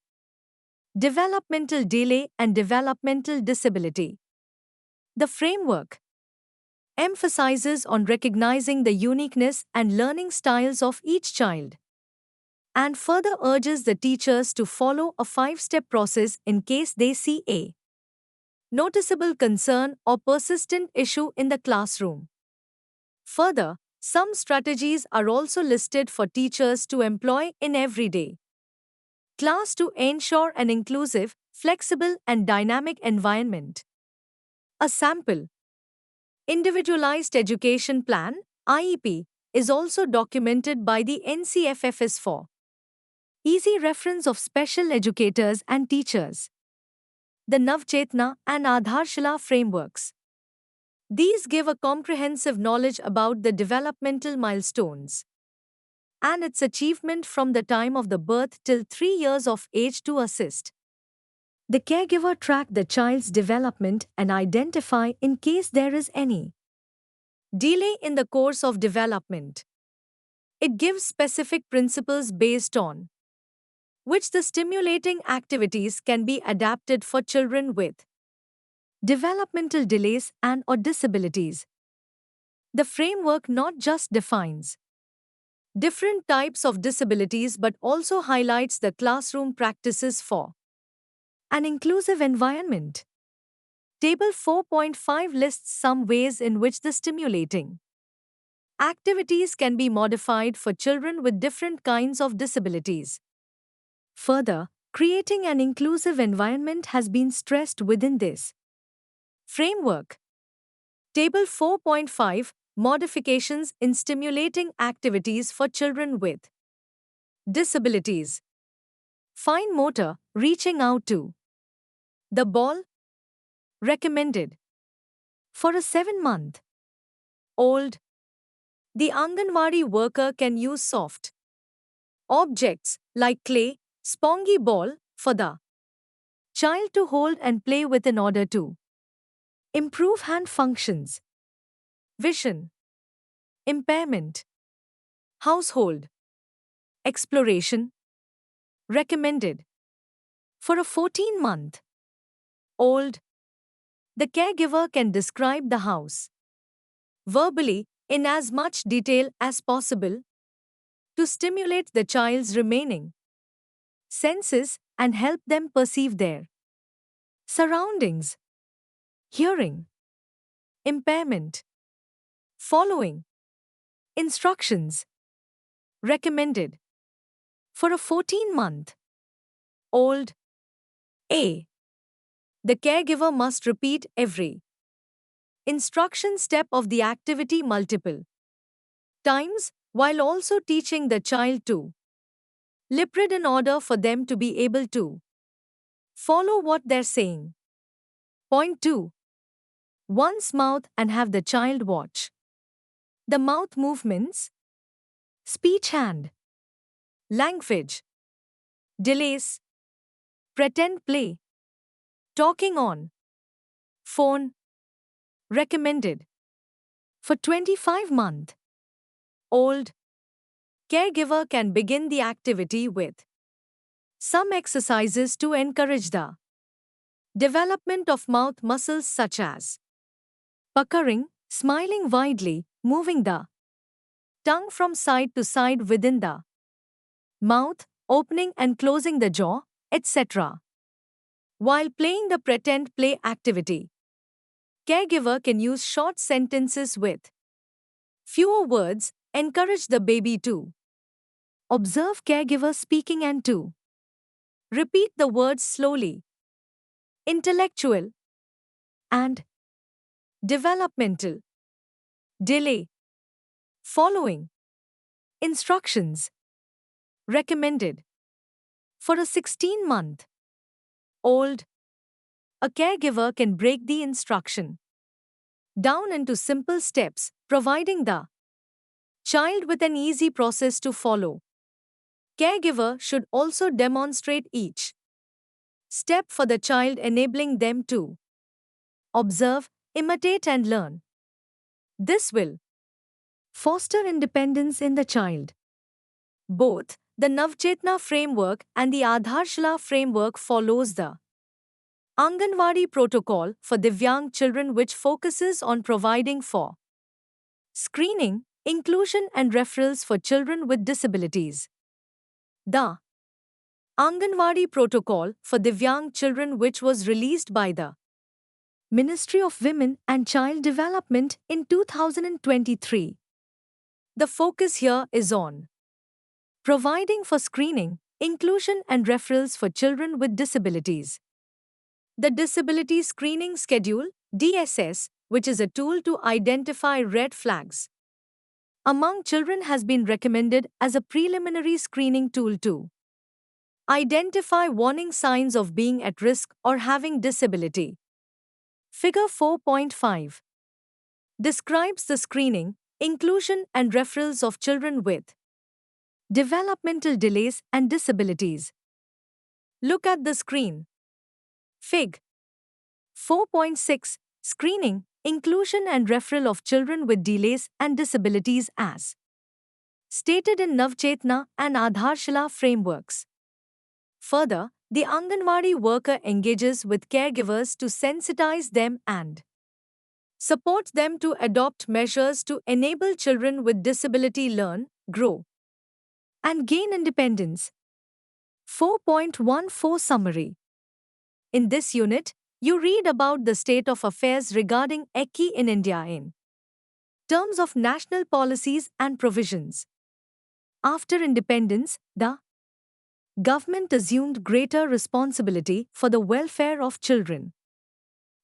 Speaker 1: developmental delay and developmental disability. The framework emphasizes on recognizing the uniqueness and learning styles of each child, and further urges the teachers to follow a 5-step process in case they see a noticeable concern or persistent issue in the classroom. Further, some strategies are also listed for teachers to employ in everyday class to ensure an inclusive, flexible, and dynamic environment. A sample Individualized Education Plan (IEP) is also documented by the NCFFS for easy reference of special educators and teachers. The Navchetna and Adharshila frameworks. These give a comprehensive knowledge about the developmental milestones and its achievement from the time of the birth till 3 years of age to assist the caregiver track the child's development and identify in case there is any delay in the course of development. It gives specific principles based on which the stimulating activities can be adapted for children with developmental delays and or disabilities. The framework not just defines different types of disabilities but also highlights the classroom practices for an inclusive environment. Table 4.5 lists some ways in which the stimulating activities can be modified for children with different kinds of disabilities. Further, creating an inclusive environment has been stressed within this framework. Table 4.5 Modifications in stimulating activities for children with disabilities. Fine motor, reaching out to the ball, recommended for a 7-month-old. The Anganwadi worker can use soft objects like clay, spongy ball for the child to hold and play with in order to improve hand functions, vision, impairment, household exploration, recommended for a 14-month-old. The caregiver can describe the house verbally in as much detail as possible to stimulate the child's remaining senses and help them perceive their surroundings. Hearing impairment. Following instructions recommended for a 14-month-old A. The caregiver must repeat every instruction step of the activity multiple times while also teaching the child to lip read in order for them to be able to follow what they're saying. Point 2. One's mouth and have the child watch the mouth movements, speech and language, delays, pretend play, talking on phone, recommended for 25-month-old. Caregiver can begin the activity with some exercises to encourage the development of mouth muscles such as puckering, smiling widely, moving the tongue from side to side within the mouth, opening and closing the jaw, etc. While playing the pretend play activity, caregiver can use short sentences with fewer words, encourage the baby to observe caregiver speaking and to repeat the words slowly. Intellectual and developmental delay. Following instructions recommended for a 16-month-old. A caregiver can break the instruction down into simple steps, providing the child with an easy process to follow. Caregiver should also demonstrate each step for the child, enabling them to observe, imitate and learn. This will foster independence in the child. Both the Navchetna framework and the Aadharshala framework follows the Anganwadi protocol for Divyang children, which focuses on providing for screening, inclusion and referrals for children with disabilities. The Anganwadi protocol for Divyang children, which was released by the Ministry of Women and Child Development in 2023. The focus here is on providing for screening, inclusion and referrals for children with disabilities. The Disability Screening Schedule, DSS, which is a tool to identify red flags among children, has been recommended as a preliminary screening tool to identify warning signs of being at risk or having disability. Figure 4.5 describes the screening, inclusion and referrals of children with developmental delays and disabilities. Look at the screen. Fig. 4.6 Screening, inclusion and referral of children with delays and disabilities as stated in Navchetna and Aadharshala frameworks. Further, the Anganwadi worker engages with caregivers to sensitize them and support them to adopt measures to enable children with disability learn, grow, and gain independence. 4.14 Summary. In this unit, you read about the state of affairs regarding ECI in India in terms of national policies and provisions. After independence, the government assumed greater responsibility for the welfare of children.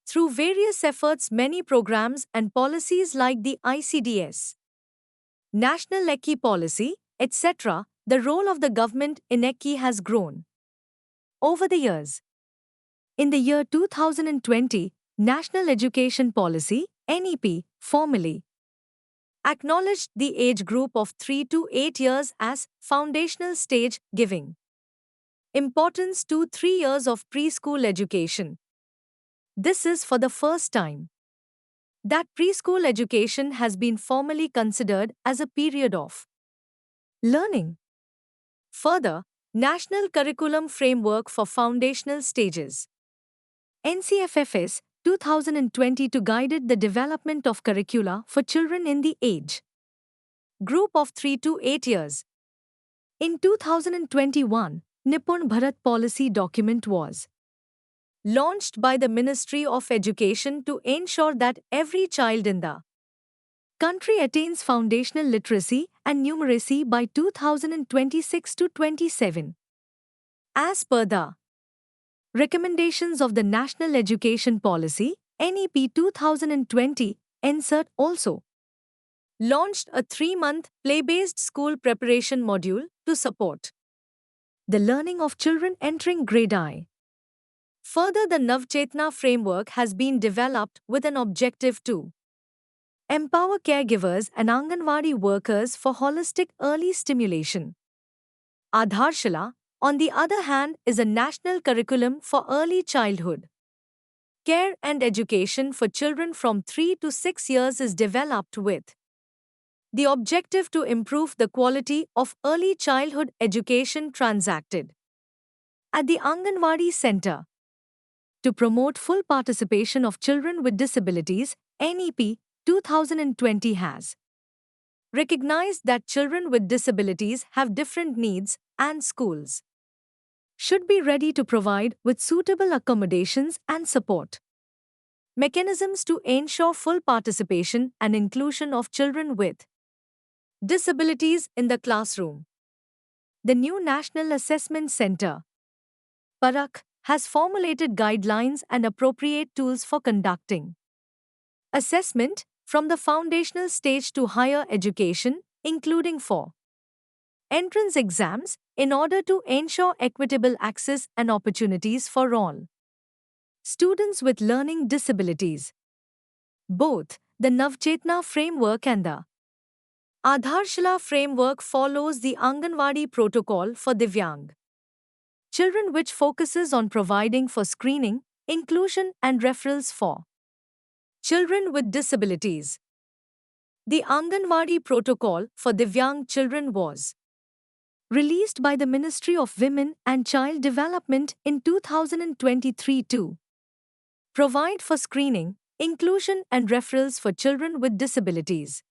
Speaker 1: Through various efforts, many programs and policies like the ICDS, National ECI Policy, etc., the role of the government in ECI has grown over the years. In the year 2020, National Education Policy, NEP, formally acknowledged the age group of 3 to 8 years as foundational stage, giving importance to 3 years of preschool education. This is for the first time that preschool education has been formally considered as a period of learning. Further, National Curriculum Framework for Foundational Stages, NCFFS 2022 guided the development of curricula for children in the age group of 3 to 8 years. In 2021, Nipun Bharat policy document was launched by the Ministry of Education to ensure that every child in the country attains foundational literacy and numeracy by 2026 to 27. As per the recommendations of the National Education Policy, NEP 2020, NCERT also launched a 3-month play-based school preparation module to support the learning of children entering grade I. Further, the Navchetna framework has been developed with an objective to empower caregivers and Anganwadi workers for holistic early stimulation. Aadharshala, on the other hand, is a national curriculum for early childhood care and education for children from 3 to 6 years is developed with the objective to improve the quality of early childhood education transacted at the Anganwadi Center. To promote full participation of children with disabilities, NEP 2020 has recognized that children with disabilities have different needs and schools should be ready to provide with suitable accommodations and support mechanisms to ensure full participation and inclusion of children with disabilities in the classroom. The new National Assessment Center, PARAK, has formulated guidelines and appropriate tools for conducting assessment from the foundational stage to higher education, including for entrance exams, in order to ensure equitable access and opportunities for all students with learning disabilities. Both the Navchetna framework and the Aadharshala framework follows the Anganwadi protocol for Divyang children, which focuses on providing for screening, inclusion and referrals for children with disabilities. The Anganwadi protocol for Divyang children was released by the Ministry of Women and Child Development in 2023 to provide for screening, inclusion and referrals for children with disabilities.